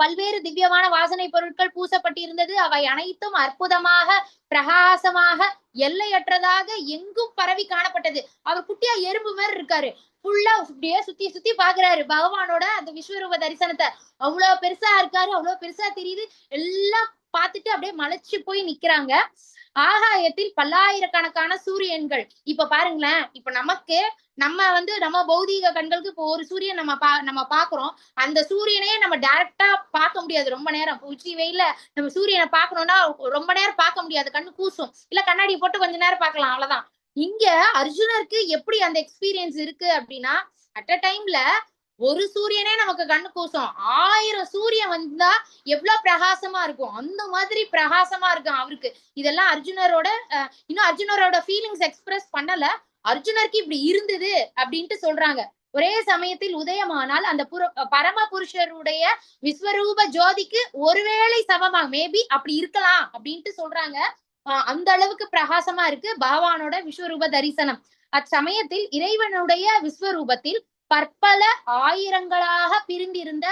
B: பல்வேறு திவ்யமான வாசனை பொருட்கள் பூசப்பட்டிருந்தது. அவை அனைத்தும் அற்புதமாக பிரகாசமாக எல்லையற்றதாக எங்கும் பரவி காணப்பட்டது. அவர் குட்டியா எறும்பு மாதிரி இருக்காரு, ஃபுல்லா அப்படியே சுத்தி பாக்குறாரு பகவானோட அந்த விஸ்வரூப தரிசனத்தை. அவ்வளவு பெருசா இருக்காரு, அவ்வளவு பெருசா தெரியுது. எல்லாம் பார்த்துட்டு அப்படியே மலைச்சு போய் நிக்கிறாங்க. ஆகாயத்தில் பல்லாயிரக்கணக்கான சூரியன்கள். இப்ப பாருங்களேன், இப்ப நம்ம பௌதீக கண்களுக்கு இப்போ ஒரு சூரியன் நம்ம பாக்குறோம். அந்த சூரியனையே நம்ம டைரக்டா பார்க்க முடியாது. ரொம்ப நேரம் உச்சி வெயில நம்ம சூரியனை பார்க்கணும்னா ரொம்ப நேரம் பார்க்க முடியாது, கண்ணு கூசும். இல்ல கண்ணாடி போட்டு கொஞ்ச நேரம் பார்க்கலாம், அவ்வளவுதான். இங்க அர்ஜுனருக்கு எப்படி அந்த எக்ஸ்பீரியன்ஸ் இருக்கு அப்படின்னா, அட் அ டைம்ல ஒரு சூரியனே நமக்கு கண்ணு கூசும், 1000 சூரியன் வந்தா எவ்வளவு பிரகாசமா இருக்கும், அந்த மாதிரி பிரகாசமா இருக்கும் அவருக்கு. இதெல்லாம் இன்னும் அர்ஜுனரோட ஃபீலிங்ஸ் எக்ஸ்பிரஸ் பண்ணல, அர்ஜுனருக்கு இப்படி இருந்தது அப்படின்ட்டு சொல்றாங்க. ஒரே சமயத்தில் உதயமானால் அந்த பரம புருஷருடைய விஸ்வரூப ஜோதிக்கு ஒருவேளை சமமா மேபி அப்படி இருக்கலாம் அப்படின்ட்டு சொல்றாங்க. அந்த அளவுக்கு பிரகாசமா இருக்கு பகவானோட விஸ்வரூப தரிசனம். அச்சமயத்தில் இறைவனுடைய விஸ்வரூபத்தில் பற்பல ஆயிரங்களாக பிரிந்திருந்த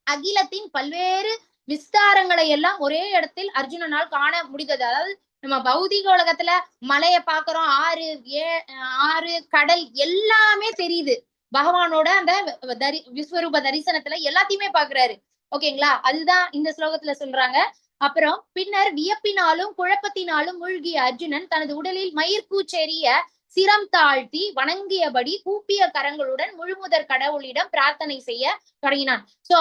B: அகிலத்தின் பல்வேறு விஸ்தாரங்களை எல்லாம் ஒரே இடத்தில் அர்ஜுனனால் காண முடிந்தது. அதாவது நம்ம பௌதிக உலகத்துல மலையை பாக்குறோம், ஆறு கடல் எல்லாமே தெரியுது. பகவானோட அந்த விஸ்வரூப தரிசனத்துல எல்லாத்தையுமே பாக்குறாரு. ஓகேங்களா, அதுதான் இந்த ஸ்லோகத்துல சொல்றாங்க. அப்புறம் பின்னர் வியப்பினாலும் குழப்பத்தினாலும் மூழ்கிய அர்ஜுனன் தனது உடலில் மயிர்கூச்செறிய சிரம் தாழ்த்தி வணங்கியபடி கூப்பிய கரங்களுடன் முழுமுதற் கடவுளிடம் பிரார்த்தனை செய்ய தொடங்கினான். சோ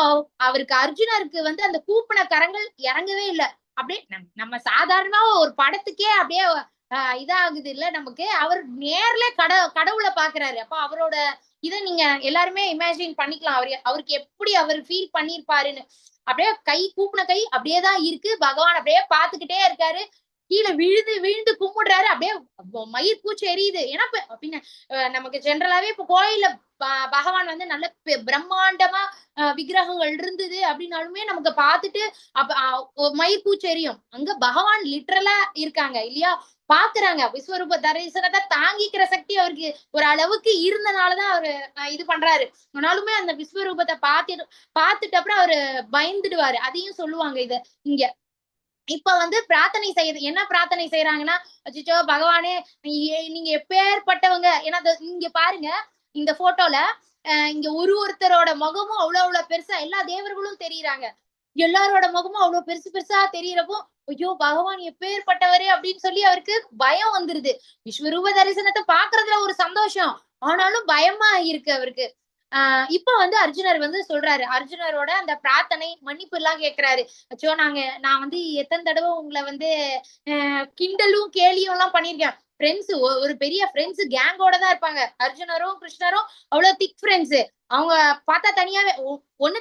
B: அர்ஜுனருக்கு அந்த கூப்பின கரங்கள் இறங்கவே இல்லை. அப்படியே நம்ம சாதாரணமா ஒரு படத்துக்கே அப்படியே இதாகுது இல்ல நமக்கு, அவர் நேர்ல கடவுளை பாக்குறாரு. அப்ப அவரோட இதை நீங்க எல்லாருமே இமேஜின் பண்ணிக்கலாம், அவருக்கு எப்படி அவர் ஃபீல் பண்ணிருப்பாருன்னு. அப்படியே கூப்பின கை அப்படியேதான் இருக்கு, பகவான் அப்படியே பாத்துக்கிட்டே இருக்காரு. கீழே விழுந்து கும்பிடுறாரு, அப்படியே மயிர் பூச்சி எரியுது. ஏன்னா பின்ன நமக்கு ஜென்ரலாவே இப்ப கோயில்ல பகவான் நல்ல பிரம்மாண்டமா விக்கிரகங்கள் இருந்தது அப்படின்னாலுமே நமக்கு பார்த்துட்டு மயிர் பூச்சி எரியும். அங்க பகவான் லிட்டரலா இருக்காங்க இல்லையா, பாக்குறாங்க. விஸ்வரூப தரிசனத்தை தாங்கிக்கிற சக்தி அவருக்கு ஒரு அளவுக்கு இருந்தனாலதான் அவரு இது பண்றாரு. ஆனாலுமே அந்த விஸ்வரூபத்தை பார்த்துட்டு அப்புறம் அவரு பயந்துடுவாரு. அதையும் சொல்லுவாங்க இத இங்க. இப்ப பிரார்த்தனை செய்யுது. என்ன பிரார்த்தனை செய்யறாங்கன்னா, அச்சோ பகவானே நீங்க எப்பேற்பட்டவங்க. ஏன்னா இங்க பாருங்க, இந்த போட்டோல இங்க ஒருத்தரோட முகமும் அவ்வளவு பெருசா எல்லா தேவர்களும் தெரியுறாங்க. எல்லாரோட முகமும் அவ்வளவு பெருசா தெரியறப்போ, ஐயோ பகவான் எப்பேற்பட்டவரே அப்படின்னு சொல்லி அவருக்கு பயம் வந்துருது. விஸ்வரூப தரிசனத்தை பாக்குறதுல ஒரு சந்தோஷம், ஆனாலும் பயமா இருக்கு அவருக்கு. இப்ப அர்ஜுனர் சொல்றாரு, அர்ஜுனரோட அந்த பிரார்த்தனை மன்னிப்பு எல்லாம் கேட்கிறாரு. அச்சோ நான் எத்தனை தடவை உங்களை கிண்டலும் கேலியும் எல்லாம் பண்ணிருக்கேன். ஃப்ரெண்ட்ஸ், ஒரு பெரிய ஃப்ரெண்ட்ஸ் கேங்கோட தான் இருப்பாங்க. அர்ஜுனரும் கிருஷ்ணரும் அவ்வளவு திக் ஃப்ரெண்ட்ஸ். அவங்க பார்த்தா தனியாவே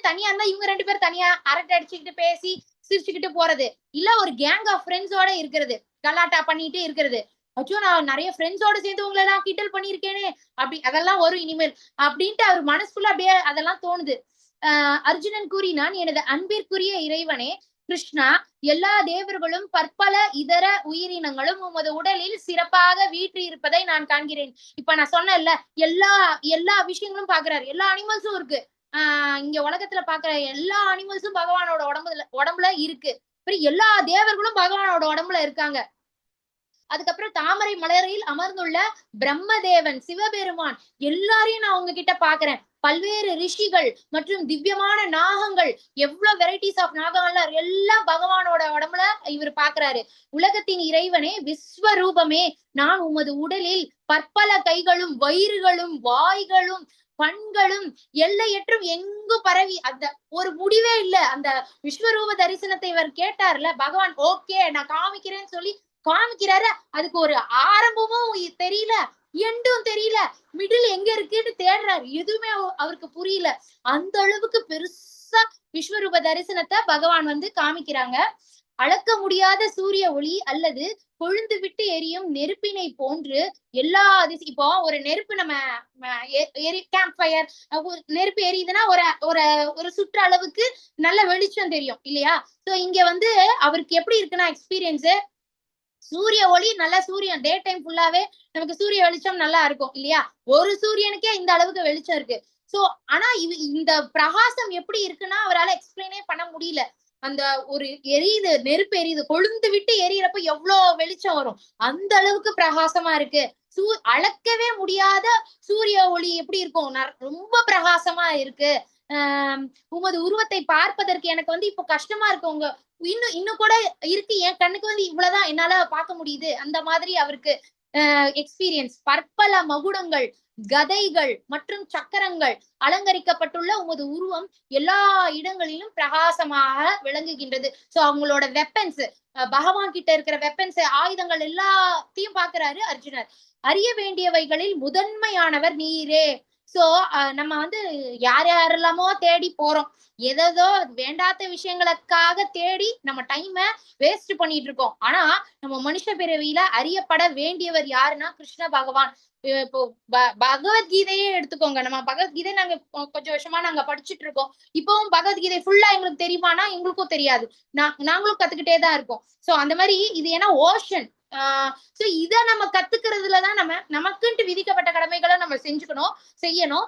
B: தனியா இருந்தா இவங்க 2 பேரும் தனியா அரட்டை அடிச்சுக்கிட்டு பேசி சிரிச்சுக்கிட்டு போறது, இல்ல ஒரு கேங் ஆஃப் ஃப்ரெண்ட்ஸோட இருக்கிறது, கலாட்டா பண்ணிட்டு இருக்கிறது. அச்சோ நான் நிறைய ஃப்ரெண்ட்ஸோட சேர்ந்து உங்களை எல்லாம் கிண்டல் பண்ணிருக்கேனே அப்படி, அதெல்லாம் வரும் இனிமேல் அப்படின்ட்டு அவர் மனசுக்குள்ள அப்படியே அதெல்லாம் தோணுது. அர்ஜுனன் கூறினான், எனது அன்பிற்குரிய இறைவனே கிருஷ்ணா, எல்லா தேவர்களும் பற்பல இதர உயிரினங்களும் உமது உடலில் சிறப்பாக வீற்று இருப்பதை நான் காண்கிறேன். இப்ப நான் சொன்னேன்ல, எல்லா விஷயங்களும் பாக்குறாரு. எல்லா அனிமல்ஸும் இருக்கு. இங்க உலகத்துல பாக்குற எல்லா அனிமல்ஸும் பகவானோட உடம்புல இருக்கு. எல்லா தேவர்களும் பகவானோட உடம்புல இருக்காங்க. அதுக்கப்புறம் தாமரை மலரில் அமர்ந்துள்ள பிரம்மதேவன், சிவபெருமான் எல்லாரையும் நான் உங்ககிட்ட பாக்குறேன். பல்வேறு ரிஷிகள் மற்றும் திவ்யமான நாகங்கள், எவ்வளவு வெரைட்டிஸ் ஆஃப் நாகங்கள் எல்லாம் பகவானோட உடம்புல இவர் பாக்குறாரு. உலகத்தின் இறைவனே, விஸ்வரூபமே, நான் உமது உடலில் பற்பல கைகளும் வயிறுகளும் வாய்களும் கண்களும் எல்லையற்றும் எங்கும் பரவி, அந்த ஒரு முடிவே இல்ல. அந்த விஸ்வரூப தரிசனத்தை இவர் கேட்டார்ல, பகவான் ஓகே நான் காமிக்கிறேன்னு சொல்லி காமிக்கிறாரு. அதுக்கு ஒரு ஆரம்பமும் தெரியல, எண்டும் தெரியல, மிடில் எங்க இருக்குன்னு தேடுறாரு, எதுவுமே அவருக்கு புரியல. அந்த அளவுக்கு பெருசா விஸ்வரூப தரிசனத்தை பகவான் வந்து காமிக்கிறாங்க. அளக்க முடியாத சூரிய ஒளி அல்லது கொழுந்து விட்டு எரியும் நெருப்பினை போன்று எல்லா இப்போ ஒரு நெருப்பு நம்ம கேம்ப் ஃபயர் நெருப்பு எரியுதுன்னா ஒரு சுற்று அளவுக்கு நல்ல வெளிச்சம் தெரியும் இல்லையா? சோ இங்க வந்து அவருக்கு எப்படி இருக்குன்னா எக்ஸ்பீரியன்ஸ், சூரிய ஒளி நல்லா, சூரியன் டே டைம் ஃபுல்லாவே நமக்கு சூரிய வெளிச்சம் நல்லா இருக்கும் இல்லையா? ஒரு சூரியனுக்கே இந்த அளவுக்கு வெளிச்சம் இருக்கு. சோ ஆனா இந்த பிரகாசம் எப்படி இருக்குன்னா அவரால் எக்ஸ்பிளைனே பண்ண முடியல. அந்த ஒரு எரியுது, நெருப்பு எரியுது, கொழுந்து விட்டு எரியறப்ப எவ்வளவு வெளிச்சம் வரும், அந்த அளவுக்கு பிரகாசமா இருக்கு. அளக்கவே முடியாத சூரிய ஒளி எப்படி இருக்கும், ரொம்ப பிரகாசமா இருக்கு. உமது உருவத்தை பார்ப்பதற்கு எனக்கு வந்து இப்போ கஷ்டமா இருக்கு. உங்க இன்னும் கூட இருக்கு, என் கண்ணுக்கு வந்து இவ்வளவுதான் என்னால பார்க்க முடியுது. அந்த மாதிரி அவருக்கு எக்ஸ்பீரியன்ஸ். பற்பல மகுடங்கள், கதைகள் மற்றும் சக்கரங்கள் அலங்கரிக்கப்பட்டுள்ள உமது உருவம் எல்லா இடங்களிலும் பிரகாசமாக விளங்குகின்றது. சோ அவங்களோட வெப்பன்ஸ், பகவான் கிட்ட இருக்கிற வெப்பன்ஸ், ஆயுதங்கள் எல்லாத்தையும் பாக்குறாரு அர்ஜுனர். அறிய வேண்டியவைகளில் முதன்மையானவர் நீரே. சோ நம்ம வந்து யாரெல்லாமோ தேடி போறோம், ஏதோ வேண்டாத விஷயங்களுக்காக தேடி நம்ம டைம வேஸ்ட் பண்ணிட்டு இருக்கோம். ஆனா நம்ம மனுஷ பிறவியில அறியப்பட வேண்டியவர் யாருன்னா கிருஷ்ண பகவான். இப்போ பகவத்கீதையே எடுத்துக்கோங்க. நம்ம பகவத்கீதை நாங்க கொஞ்சம் வருஷமா நாங்க படிச்சுட்டு இருக்கோம். இப்பவும் பகவத்கீதை ஃபுல்லா எங்களுக்கு தெரியுமானா எங்களுக்கும் தெரியாது, நாங்களும் கத்துக்கிட்டே தான் இருக்கோம். சோ அந்த மாதிரி இது ஏன்னா ஓஷன். சோ இத நம்ம கத்துக்கிறதுலதான் நமக்குன்ட்டு விதிக்கப்பட்ட கடமைகளை நம்ம செய்யணும்.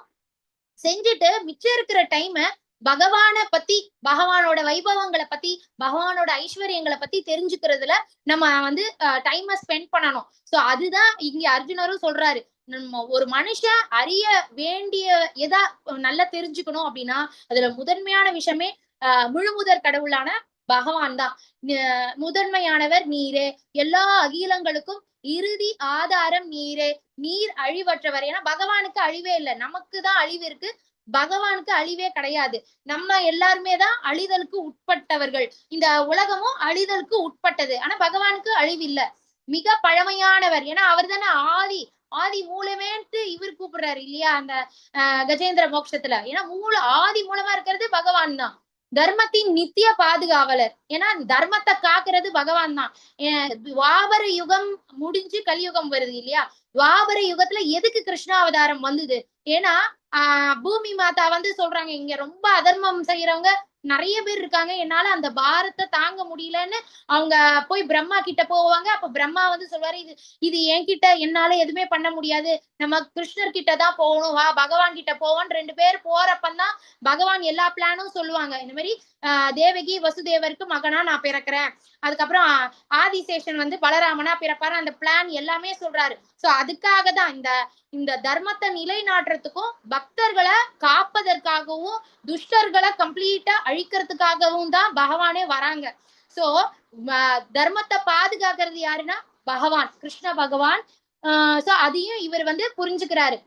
B: செஞ்சுட்டு மிச்சம் இருக்கிற டைம பகவானை பத்தி, பகவானோட வைபவங்களை பத்தி, பகவானோட ஐஸ்வர்யங்களை பத்தி தெரிஞ்சுக்கிறதுல நம்ம வந்து டைமை ஸ்பெண்ட் பண்ணணும். சோ அதுதான் இங்க அர்ஜுனரும் சொல்றாரு. நம்ம ஒரு மனுஷன் அறிய வேண்டிய எதா நல்லா தெரிஞ்சுக்கணும் அப்படின்னா அதுல முதன்மையான விஷயமே முழுமுதற் கடவுளான பகவான் தான். முதன்மையானவர் நீரே, எல்லா அகிலங்களுக்கும் இறுதி ஆதாரம் நீரே, நீர் அழிவற்றவர். ஏன்னா பகவானுக்கு அழிவே இல்லை, நமக்கு தான் அழிவு இருக்கு, பகவானுக்கு அழிவே கிடையாது. நம்ம எல்லாருமே தான் அழிதலுக்கு உட்பட்டவர்கள், இந்த உலகமும் அழிதலுக்கு உட்பட்டது. ஆனா பகவானுக்கு அழிவு இல்ல. மிக பழமையானவர், ஏன்னா அவர் தானே ஆதி மூலமேன்ட்டு இவர் கூப்பிடுறாரு இல்லையா அந்த கஜேந்திர மோட்சத்துல. ஏன்னா ஆதி மூலமா இருக்கிறது பகவான் தான். தர்மத்தின் நித்திய பாதுகாவலர், ஏன்னா தர்மத்தை காக்குறது பகவான் தான். துவாபர யுகம் முடிஞ்சு கலியுகம் வருது இல்லையா? துவாபர யுகத்துல எதுக்கு கிருஷ்ணாவதாரம் வந்தது? ஏன்னா பூமி மாதா வந்து சொல்றாங்க, இங்க ரொம்ப அதர்மம் செய்யறவங்க நிறைய பேர் இருக்காங்க, என்னால அந்த பாரத்தை தாங்க முடியலன்னு அவங்க போய் பிரம்மா கிட்ட போவாங்க. அப்ப பிரம்மா வந்து சொல்வாரு, இது என்கிட்ட என்னால எதுவுமே பண்ண முடியாது, நம்ம கிருஷ்ணர் கிட்டதான் போகணும், வா பகவான் கிட்ட போவோம். 2 பேர் போறப்பந்தான் பகவான் எல்லா பிளானும் சொல்லுவாங்க. இந்த மாதிரி தேவகி வசுதேவருக்கு மகனா நான் பிறக்கிறேன், அதுக்கப்புறம் ஆதிசேஷன் வந்து பலராமனா பிறப்பாரு, அந்த பிளான் எல்லாமே சொல்றாரு. சோ அதுக்காக தான் இந்த தர்மத்தை நிலைநாட்டுறதுக்கும் பக்தர்களை காப்பதற்காகவும் துஷ்டர்களை கம்ப்ளீட்டா அழிக்கிறதுக்காகவும் தான் பகவானே வராங்க. சோ தர்மத்தை பாதுகாக்கிறது யாருன்னா பகவான், கிருஷ்ண பகவான். சோ அதையும் இவர் வந்து புரிஞ்சுக்கிறாரு.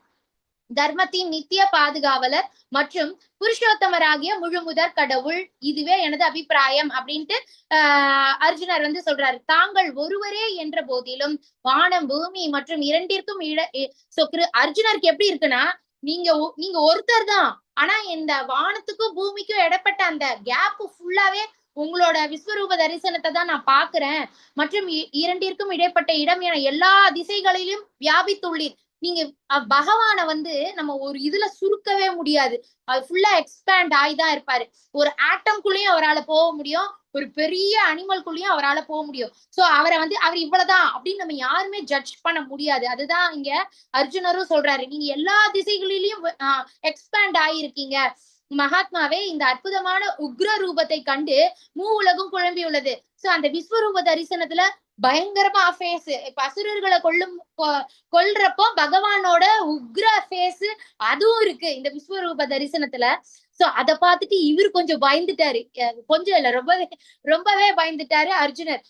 B: தர்மத்தின் நித்திய பாதுகாவலர் மற்றும் புருஷோத்தமராகிய முழுமுதற் கடவுள், இதுவே எனது அபிப்பிராயம் அப்படின்ட்டு அர்ஜுனர் வந்து சொல்றாரு. தாங்கள் ஒருவரே என்ற போதிலும் வானம் பூமி மற்றும் இரண்டிற்கும் அர்ஜுனருக்கு எப்படி இருக்குன்னா, நீங்க ஒருத்தர் தான், ஆனா இந்த வானத்துக்கும் பூமிக்கும் இடப்பட்ட அந்த கேப் ஃபுல்லாவே உங்களோட விஸ்வரூப தரிசனத்தை தான் நான் பாக்குறேன். மற்றும் இரண்டிற்கும் இடைப்பட்ட இடம் என எல்லா திசைகளிலும் வியாபித்துள்ளீர். நீங்க பகவானை வந்து நம்ம ஒரு இதுல சுருக்கவே முடியாது, அது ஃபுல்லா எக்ஸ்பேண்ட் ஆகிதான் இருப்பாரு. ஒரு ஆட்டம்குள்ளேயும் அவரால் போக முடியும், ஒரு பெரிய அனிமல்குள்ளேயும் அவரால் போக முடியும். சோ அவரை வந்து அவர் இவ்வளவுதான் அப்படின்னு நம்ம யாருமே ஜட்ஜ் பண்ண முடியாது. அதுதான் இங்க அர்ஜுனரும் சொல்றாரு, நீங்க எல்லா திசைகளிலையும் எக்ஸ்பேண்ட் ஆகியிருக்கீங்க. மகாத்மாவே இந்த அற்புதமான உக்ர ரூபத்தை கண்டு உலகம் குழம்பியுள்ளது. சோ அந்த விஸ்வரூப தரிசனத்துல பயங்கரமா ஃபேஸ், இப்ப அசுரர்களை கொல்றப்போ பகவானோட உக்ர ஃபேஸ் அதுவும் இருக்கு இந்த விஸ்வரூப தரிசனத்துல. சோ அத பார்த்துட்டு இவரு கொஞ்சம் பயந்துட்டாரு, கொஞ்சம் இல்ல ரொம்பவே பயந்துட்டாரு அர்ஜுனர்.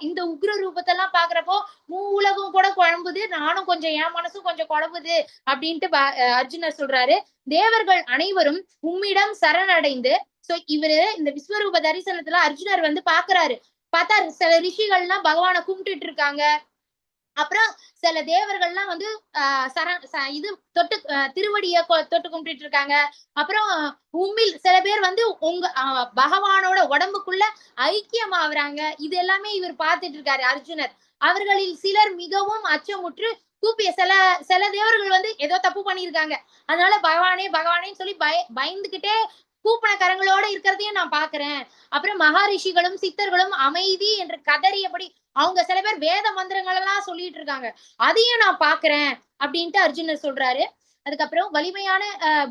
B: இந்த உக்ர ரூபத்தை எல்லாம் பாக்குறப்போ உலகம் கூட குழம்புது, நானும் கொஞ்சம் என் மனசும் கொஞ்சம் குழம்புது அப்படின்ட்டு அர்ஜுனர் சொல்றாரு. தேவர்கள் அனைவரும் உம்மிடம் சரணடைந்து, சோ இவரு இந்த விஸ்வரூப தரிசனத்துல அர்ஜுனர் வந்து பாக்குறாரு. பார்த்தா சில ரிஷிகள்லாம் பகவானை கும்பிட்டுட்டு இருக்காங்க. அப்புறம் சில தேவர்கள்லாம் வந்து இது தொட்டு திருவடிய தொட்டு கும்பிட்டு இருக்காங்க. அப்புறம் உம்மில் சில பேர் வந்து உங்க பகவானோட உடம்புக்குள்ள ஐக்கியம் ஆகுறாங்க. இது எல்லாமே இவர் பார்த்துட்டு இருக்காரு அர்ஜுனர். அவர்களில் சிலர் மிகவும் அச்சமுற்று கூப்பிய சில தேவர்கள் வந்து ஏதோ தப்பு பண்ணியிருக்காங்க, அதனால பகவானே பகவானேன்னு சொல்லி பயந்துகிட்டே கூப்பின கரங்களோட இருக்கிறதையும் நான் பாக்குறேன். அப்புறம் மகாரிஷிகளும் சித்தர்களும் அமைதி என்று கதறியபடி அவங்க சில பேர் வேத மந்திரங்கள் எல்லாம் சொல்லிட்டு இருக்காங்க, அதையும் நான் பாக்குறேன் அப்படின்ட்டு அர்ஜுனர் சொல்றாரு. அதுக்கப்புறம் வலிமையான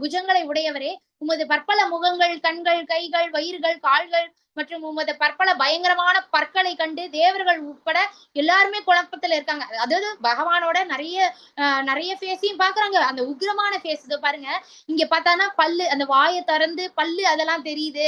B: புஜங்களை உடையவரே, உமது பற்பல முகங்கள், கண்கள், கைகள், வயிறுகள், கால்கள் மற்றும் உமது பற்பல பயங்கரமான பற்களை கண்டு தேவர்கள் உட்பட எல்லாருமே குழப்பத்துல இருக்காங்க. அதாவது பகவானோட நிறைய ஃபேஸையும் பாக்குறாங்க. அந்த உக்ரமான ஃபேஸ் இதோ பாருங்க, இங்க பார்த்தானா பல்லு, அந்த வாயை திறந்து பல்லு அதெல்லாம் தெரியுது.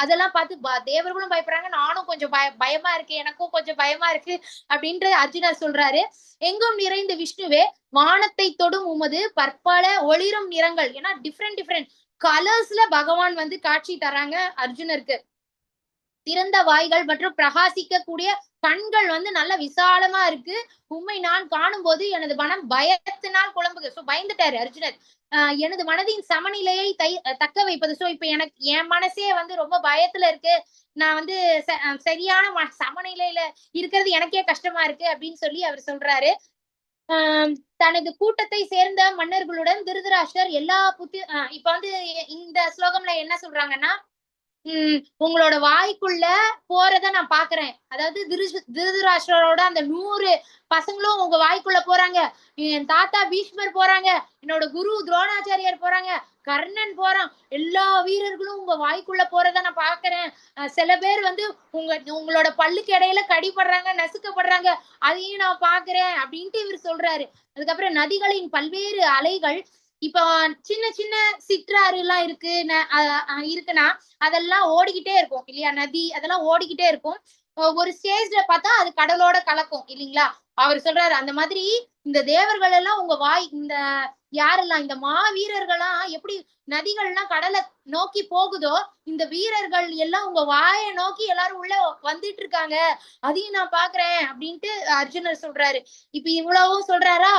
B: அதெல்லாம் பார்த்து தேவர்களும் பயப்படுறாங்க, நானும் கொஞ்சம் பயமா இருக்கு, எனக்கும் கொஞ்சம் பயமா இருக்கு அப்படின்ற அர்ஜுனர் சொல்றாரு. எங்கும் நிறைந்த விஷ்ணுவே, வானத்தை தொடும் உமது பற்பல ஒளிரும் நிறங்கள், ஏன்னா டிஃப்ரெண்ட் கலர்ஸ்ல பகவான் வந்து காட்சி தராங்க அர்ஜுனருக்கு. திறந்த வாய்கள் மற்றும் பிரகாசிக்க கூடிய கண்கள் வந்து நல்ல விசாலமா இருக்கு. உண்மை நான் காணும் போது எனது மனம் பயத்தினால் குழம்புது. சோ பயந்துட்டாரு அர்ஜுனர். எனது மனதின் சமநிலையை தக்க வைப்பது. சோ இப்ப எனக்கு என் மனசே வந்து ரொம்ப பயத்துல இருக்கு, நான் வந்து சரியான சமநிலையில இருக்கிறது எனக்கே கஷ்டமா இருக்கு அப்படின்னு சொல்லி அவர் சொல்றாரு. தனது கூட்டத்தை சேர்ந்த மன்னர்களுடன் திருதராஷ்டிரர் எல்லா இப்ப வந்து இந்த ஸ்லோகம்ல என்ன சொல்றாங்கன்னா, உங்களோட வாய்க்குள்ள போறத நான் பாக்குறேன். அதாவது திருதராஷ்டிரரோட அந்த 100 பசங்களும் உங்க வாய்க்குள்ள போறாங்க, என் தாத்தா பீஷ்மர் போறாங்க, என்னோட குரு துரோணாச்சாரியார் போறாங்க, கர்ணன் போறான், எல்லா வீரர்களும் உங்க வாய்க்குள்ள போறத நான் பாக்குறேன். சில பேர் வந்து உங்களோட பல்லுக்கு இடையில கடிபடுறாங்க, நசுக்கப்படுறாங்க, அதையும் நான் பாக்குறேன் அப்படின்ட்டு இவர் சொல்றாரு. அதுக்கப்புறம் நதிகளின் பல்வேறு அலைகள், இப்ப சின்ன சின்ன சிற்றாறு எல்லாம் இருக்குன்னா அதெல்லாம் ஓடிக்கிட்டே இருக்கும் இல்லையா, நதி அதெல்லாம் ஓடிக்கிட்டே இருக்கும். ஒரு ஸ்டேஜ்ல பார்த்தா அது கடலோட கலக்கும் இல்லைங்களா. அவர் சொல்றாரு அந்த மாதிரி இந்த தேவர்கள் எல்லாம் உங்க இந்த யாரெல்லாம் இந்த மாவீரர்கள்லாம் எப்படி நதிகள்லாம் கடலை நோக்கி போகுதோ, இந்த வீரர்கள் எல்லாம் உங்க வாயை நோக்கி எல்லாரும் உள்ள வந்துட்டு இருக்காங்க, அதையும் நான் பாக்குறேன் அப்படின்ட்டு அர்ஜுனர் சொல்றாரு. இப்ப இவ்வளவும் சொல்றாரா.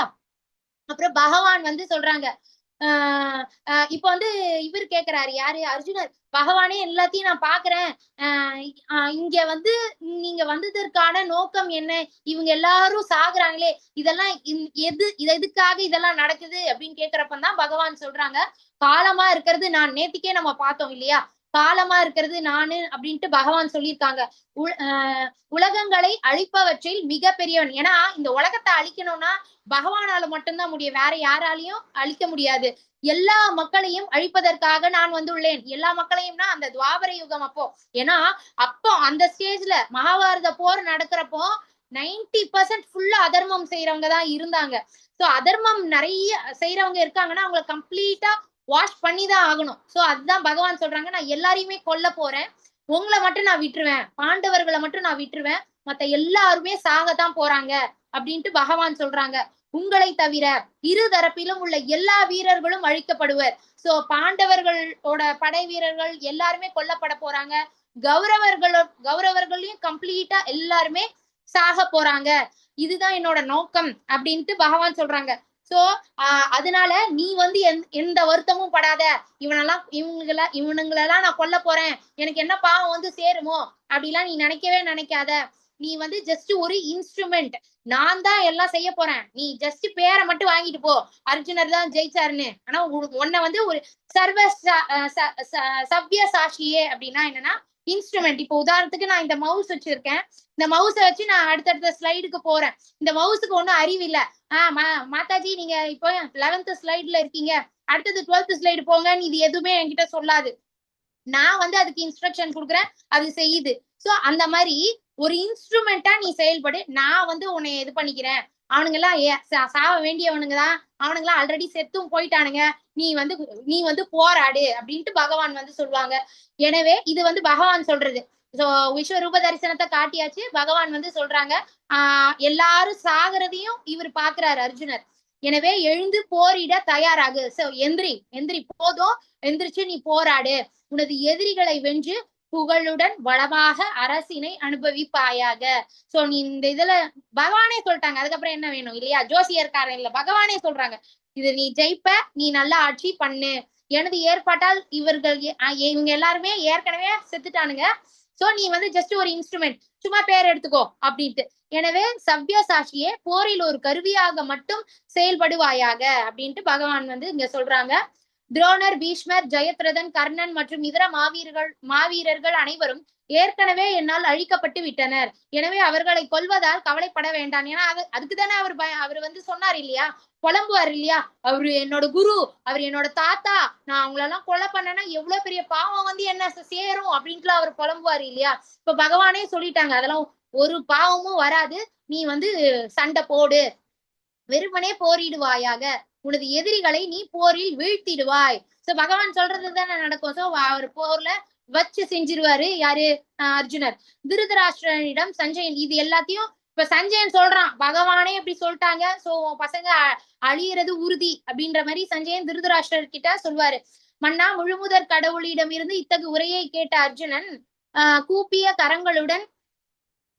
B: அப்புறம் பகவான் வந்து சொல்றாங்க, இப்ப வந்து இவர் கேக்குறாரு, யாரு அர்ஜுனர், பகவானே எல்லாத்தையும் நான் பாக்குறேன், இங்க வந்து நீங்க வந்ததற்கான நோக்கம் என்ன, இவங்க எல்லாரும் சாகுறாங்களே, இதெல்லாம் எதுக்காக இதெல்லாம் நடக்குது அப்படின்னு கேக்குறப்பதான் பகவான் சொல்றாங்க, காலமா இருக்கிறது நான். நேத்திக்கே நம்ம பார்த்தோம் இல்லையா, காலமா இருக்கிறது நானு அப்படின்ட்டு பகவான் சொல்லியிருக்காங்க. உலகங்களை அழிப்பவற்றில் மிக பெரியவன். ஏன்னா இந்த உலகத்தை அழிக்கணும்னா பகவானால மட்டும்தான் முடியும், வேற யாராலையும் அழிக்க முடியாது. எல்லா மக்களையும் அழிப்பதற்காக நான் வந்துள்ளேன். எல்லா மக்களையும்னா அந்த துவாபர யுகம் அப்போ, ஏன்னா அப்போ அந்த ஸ்டேஜ்ல மகாபாரத போர் நடக்கிறப்போ 90% ஃபுல்லா அதர்மம் செய்யறவங்க தான் இருந்தாங்க. சோ அதர்மம் நிறைய செய்யறவங்க இருக்காங்கன்னா அவங்களை கம்ப்ளீட்டா வாஷ் பண்ணிதான் ஆகணும். சோ அதுதான் பகவான் சொல்றாங்க, நான் எல்லாரையுமே கொல்ல போறேன், உங்களை மட்டும் நான் விட்டுருவேன், பாண்டவர்களை மட்டும் நான் விட்டுருவேன், மத்த எல்லாருமே சாகத்தான் போறாங்க அப்படின்ட்டு பகவான் சொல்றாங்க. உங்களை தவிர இரு தரப்பிலும் உள்ள எல்லா வீரர்களும் அழிக்கப்படுவர். சோ பாண்டவர்களோட படை வீரர்கள் எல்லாருமே கொல்லப்பட போறாங்க, கௌரவர்களையும் கம்ப்ளீட்டா எல்லாருமே சாக போறாங்க, இதுதான் என்னோட நோக்கம் அப்படின்ட்டு பகவான் சொல்றாங்க. சோ அதனால நீ வந்து எந்த வருத்தமும் படாத, இவனுங்களெல்லாம் நான் கொல்ல போறேன், எனக்கு என்ன பாவம் வந்து சேருமோ அப்படிலாம் நீ நினைக்காத. நீ வந்து ஜஸ்ட் ஒரு இன்ஸ்ட்ருமெண்ட், நான் தான் எல்லாம் செய்ய போறேன், நீ ஜஸ்ட் பேரை மட்டும் வாங்கிட்டு போ, அர்ஜுனர் தான் ஜெயிச்சாருன்னு. ஆனா உன்னை வந்து ஒரு சவ்ய சாட்சியே அப்படின்னா என்னன்னா, இன்ஸ்ட்ருமெண்ட். இப்போ உதாரணத்துக்கு நான் இந்த மவுஸ் வச்சிருக்கேன், இந்த மவுஸை வச்சு நான் அடுத்தடுத்த ஸ்லைடுக்கு போறேன். இந்த மவுஸுக்கு ஒன்றும் அறிவு இல்லை. மாதாஜி நீங்க இப்போ 11th ஸ்லைட்ல இருக்கீங்க, அடுத்தது 12th ஸ்லைடு போங்கன்னு இது எதுவுமே என்கிட்ட சொல்லாது. நான் வந்து அதுக்கு இன்ஸ்ட்ரக்ஷன் கொடுக்குறேன், அது செய்யுது. சோ அந்த மாதிரி ஒரு இன்ஸ்ட்ருமெண்டா நீ செயல்படு. நான் வந்து உன்னை இது பண்ணிக்கிறேன். அவனுங்க எல்லாம் சாவ வேண்டியவனுங்க தான், அவனுங்க எல்லாம் ஆல்ரெடி செத்தும் போயிட்டானுங்க, நீ வந்து போராடு அப்படின்ட்டு பகவான் வந்து சொல்லுவாங்க. எனவே இது வந்து பகவான் சொல்றது. சோ விஸ்வரூப தரிசனத்தை காட்டியாச்சு. பகவான் வந்து சொல்றாங்க எல்லாரும் சாகிறதையும் இவர் பாக்குறாரு அர்ஜுனர். எனவே எழுந்து போரிட தயாராகு. சோ எந்திரி போதும், எந்திரிச்சு நீ போராடு. உனது எதிரிகளை வென்று புகழுடன் வளமாக அரசினை அனுபவிப்பாயாக. சோ நீ இந்த இதுல பகவானே சொல்லிட்டாங்க, அதுக்கப்புறம் என்ன வேணும் இல்லையா? ஜோசியர்காரன் இல்ல, பகவானே சொல்றாங்க இது நீ ஜெயிப்ப, நீ நல்லா ஆட்சி பண்ணு. எனது ஏற்பாட்டால் இவங்க எல்லாருமே ஏற்கனவே செத்துட்டானுங்க. சோ நீ வந்து ஜஸ்ட் ஒரு இன்ஸ்ட்ருமெண்ட், சும்மா பேர் எடுத்துக்கோ அப்படின்ட்டு. எனவே சவ்யசாட்சியே போரில் ஒரு கருவியாக மட்டும் செயல்படுவாயாக அப்படின்ட்டு பகவான் வந்து இங்க சொல்றாங்க. துரோணர், பீஷ்மர், ஜெயத்ரதன், கர்ணன் மற்றும் இதர மாவீரர்கள் அனைவரும் ஏற்கனவே என்னால் அழிக்கப்பட்டு விட்டனர். எனவே அவர்களை கொல்வதால் கவலைப்பட வேண்டாம். ஏன்னா அதுக்கு தானே அவர் வந்து சொன்னார் இல்லையா, புலம்புவார் இல்லையா, அவரு என்னோட குரு, அவர் என்னோட தாத்தா, நான் அவங்களெல்லாம் கொலை பண்ணேன்னா எவ்வளவு பெரிய பாவம் வந்து என்ன சேரும் அப்படின்ட்டு அவர் புலம்புவார் இல்லையா. இப்ப பகவானே சொல்லிட்டாங்க அதெல்லாம் ஒரு பாவமும் வராது, நீ வந்து சண்டை போடு, வெறுமனே போரிடுவாயாக, உனது எதிரிகளை நீ போரில் வீழ்த்திடுவாய். சோ பகவான் சொல்றது தானே நடக்கும். சோ அவர் போர்ல வச்சு செஞ்சிருவாரு யாரு? அர்ஜுனர். திருதராஷ்டிரனிடம் சஞ்சயன் இது எல்லாத்தையும் இப்ப சஞ்சயன் சொல்றான், பகவானே இப்படி சொல்லிட்டாங்க, சோ பசங்க அழியறது உறுதி அப்படின்ற மாதிரி சஞ்சயன் திருதராஷ்டிரர் கிட்ட சொல்வாரு. மன்னா, முழுமுதற் கடவுளிடம் இருந்து இத்தகு உரையை கேட்ட அர்ஜுனன் கூப்பிய கரங்களுடன்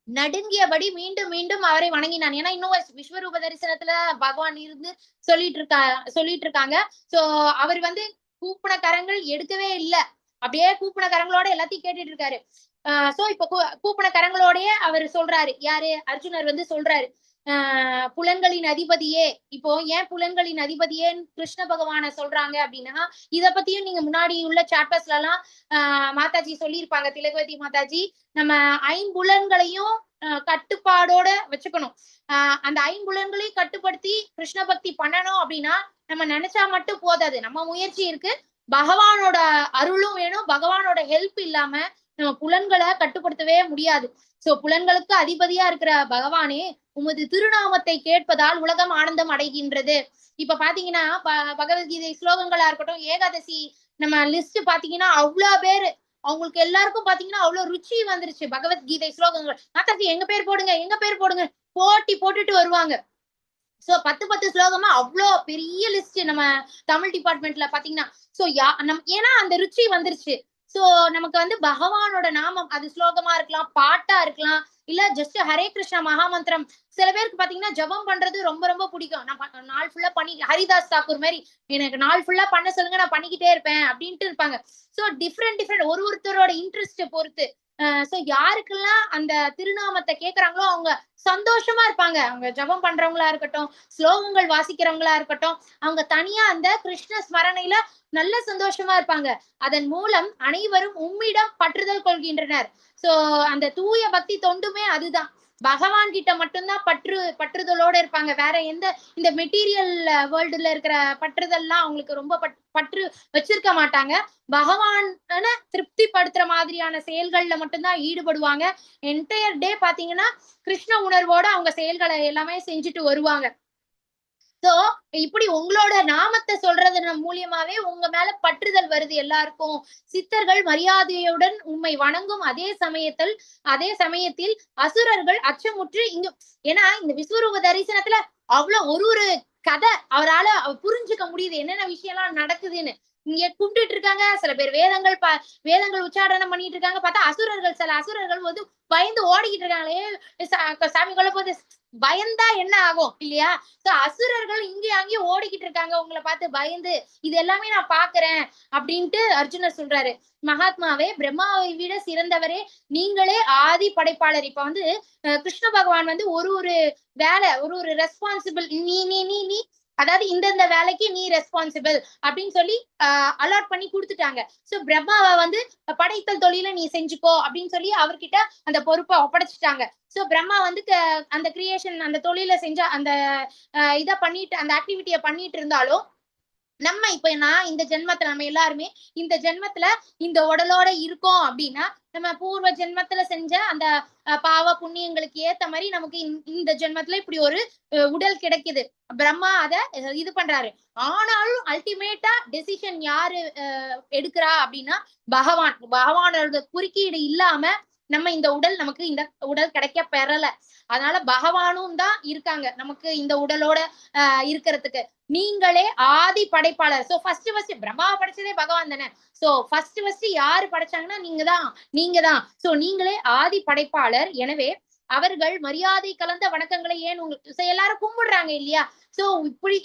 B: நடுங்கியபடி மீண்டும் மீண்டும் அவரை வணங்கினான். ஏன்னா இன்னும் விஸ்வரூப தரிசனத்துல பகவான் இருந்து சொல்லிட்டு இருக்காங்க. சோ அவர் வந்து கூப்பின கரங்கள் எடுக்கவே இல்லை, அப்படியே கூப்பின கரங்களோட எல்லாத்தையும் கேட்டுட்டு இருக்காரு. சோ இப்ப கூப்பின கரங்களோடய அவர் சொல்றாரு, யாரு? அர்ஜுனர் வந்து சொல்றாரு, புலன்களின் அதிபதியே. இப்போ ஏன் புலன்களின் அதிபதியேன்னு கிருஷ்ண பகவான சொல்றாங்க அப்படின்னா, இத பத்தியும் நீங்க முன்னாடி உள்ள சாப்டர்ஸ்ல எல்லாம் மாதாஜி சொல்லியிருப்பாங்க, திலகவதி மாதாஜி. நம்ம ஐம்புலன்களையும் கட்டுப்பாடோட வச்சுக்கணும். அந்த ஐம்புலன்களையும் கட்டுப்படுத்தி கிருஷ்ண பக்தி பண்ணணும் அப்படின்னா நம்ம நினைச்சா மட்டும் போதாது, நம்ம முயற்சி இருக்கு, பகவானோட அருளும் வேணும். பகவானோட ஹெல்ப் இல்லாம நம்ம புலன்களை கட்டுப்படுத்தவே முடியாது. சோ புலன்களுக்கு அதிபதியா இருக்கிற பகவானே, உமது திருநாமத்தை கேட்பதால் உலகம் ஆனந்தம் அடைகின்றது. இப்ப பாத்தீங்கன்னா பகவத்கீதை ஸ்லோகங்களா இருக்கட்டும், ஏகாதசி நம்ம லிஸ்ட் பாத்தீங்கன்னா அவ்வளவு பேரு, அவங்களுக்கு எல்லாருக்கும் பாத்தீங்கன்னா அவ்வளவு ருச்சி வந்துருச்சு பகவத்கீதை ஸ்லோகங்கள். மாதாஜி எங்க பேர் போடுங்க போட்டி போட்டுட்டு வருவாங்க. சோ 10 ஸ்லோகமா அவ்வளோ பெரிய லிஸ்ட் நம்ம தமிழ் டிபார்ட்மெண்ட்ல பாத்தீங்கன்னா. சோ ஏன்னா அந்த ருச்சி வந்துருச்சு. சோ நமக்கு வந்து பகவானோட நாமம், அது ஸ்லோகமா இருக்கலாம், பாட்டா இருக்கலாம், இல்ல ஜஸ்ட் ஹரே கிருஷ்ணா மகாமந்திரம். சில பேருக்கு பாத்தீங்கன்னா ஜபம் பண்றது ரொம்ப ரொம்ப பிடிக்கும். நான் நாள் ஃபுல்லா ஹரிதாஸ் தாக்கூர் மாதிரி எனக்கு நாள் ஃபுல்லா பண்ண சொல்லுங்க, நான் பண்ணிக்கிட்டே இருப்பேன் அப்படின்ட்டு இருப்பாங்க. சோ டிஃப்ரெண்ட் ஒருத்தரோட இன்ட்ரெஸ்ட் பொறுத்து. சோ யாருக்கெல்லாம் அந்த திருநாமத்தை கேக்குறாங்களோ அவங்க சந்தோஷமா இருப்பாங்க. அவங்க ஜபம் பண்றவங்களா இருக்கட்டும், ஸ்லோகங்கள் வாசிக்கிறவங்களா இருக்கட்டும், அவங்க தனியா அந்த கிருஷ்ண ஸ்மரணையில நல்ல சந்தோஷமா இருப்பாங்க. அதன் மூலம் அனைவரும் உம்மிடம் பற்றுதல் கொள்கின்றனர். சோ அந்த தூய பக்தி தொண்டுமே அதுதான். பகவான் கிட்ட மட்டும்தான் பற்றுதலோட இருப்பாங்க. வேற எந்த இந்த மெட்டீரியல் வேர்ல்டுல இருக்கிற பற்றுதல்லாம் அவங்களுக்கு ரொம்ப பற்று வச்சிருக்க மாட்டாங்க. பகவான திருப்தி படுத்துற மாதிரியான செயல்கள்ல மட்டும்தான் ஈடுபடுவாங்க. என்டையர் டே பாத்தீங்கன்னா கிருஷ்ண உணர்வோட அவங்க செயல்களை எல்லாமே செஞ்சுட்டு வருவாங்க. சோ இப்படி உங்களோட நாமத்தை சொல்றது மூலியமாவே உங்க மேல பற்றுதல் வருது எல்லாருக்கும். சித்தர்கள் மரியாதையுடன் உண்மை வணங்கும் அதே சமயத்தில் அசுரர்கள் அச்சமுற்று இங்கு. ஏன்னா இந்த விஸ்வரூப தரிசனத்துல அவ்வளவு ஒரு கதை அவரால புரிஞ்சுக்க முடியுது, என்னென்ன விஷயம் எல்லாம் நடக்குதுன்னு. இங்க கும்பிட்டு இருக்காங்க, சில பேர் வேதங்கள் உச்சாரணம் பண்ணிட்டு இருக்காங்க. பார்த்தா சில அசுரர்கள் வந்து பயந்து ஓடிக்கிட்டு இருக்காங்களே, சாமி கொல்ல போது பயந்தா என்ன ஆகும் இல்லையா? சோ அசுரர்கள் இங்கேயும் அங்கேயும் ஓடிக்கிட்டு இருக்காங்க உங்களை பார்த்து பயந்து. இது எல்லாமே நான் பாக்குறேன் அப்படின்ட்டு அர்ஜுனர் சொல்றாரு. மகாத்மாவே, பிரம்மாவை விட சிறந்தவரே, நீங்களே ஆதி படைப்பாளர். இப்ப வந்து கிருஷ்ண பகவான் வந்து ஒரு வேலை, ஒரு ரெஸ்பான்சிபிள், நீ அதாவது இந்த வேலைக்கு நீ ரெஸ்பான்சிபிள் அப்படின்னு சொல்லி அலாட் பண்ணி கொடுத்துட்டாங்க. சோ பிரம்மாவை வந்து படைத்தல் தொழில நீ செஞ்சுக்கோ அப்படின்னு சொல்லி அவர்கிட்ட அந்த பொறுப்பை ஒப்படைச்சிட்டாங்க. சோ பிரம்மா வந்து அந்த கிரியேஷன் அந்த தொழில செஞ்ச அந்த இதை பண்ணிட்டு அந்த ஆக்டிவிட்டியை பண்ணிட்டு இருந்தாலும் நம்ம இப்ப நான் இந்த ஜென்மத்துல நம்ம எல்லாருமே இந்த ஜென்மத்துல இந்த உடலோட இருக்கோம் அப்படின்னா நம்ம பூர்வ ஜென்மத்துல செஞ்ச அந்த பாவ புண்ணியங்களுக்கு ஏத்த மாதிரி நமக்கு இந்த ஜென்மத்துல இப்படி ஒரு உடல் கிடைக்குது. பிரம்மா அத இது பண்றாரு. ஆனாலும் அல்டிமேட்டா டெசிஷன் யாரு எடுக்கிறா அப்படின்னா பகவானோட குறுக்கீடு இல்லாம நம்ம இந்த உடல் நமக்கு இந்த உடல் கிடைக்க பெறல. அதனால பகவானும் தான் இருக்காங்க நமக்கு இந்த உடலோட இருக்கிறதுக்கு. நீங்களே ஆதி படைப்பாளர். சோ ஃபர்ஸ்ட் பிரம்மாவை படைச்சதே பகவான் தானே. சோ ஃபர்ஸ்ட் யாரு படைச்சாங்கன்னா நீங்க தான். சோ நீங்களே ஆதி படைப்பாளர். எனவே அவர்கள் மரியாதை கலந்த வணக்கங்களை ஏன் உங்களுக்கு எல்லாரும் கும்பிடுறாங்க இல்லையா? சோ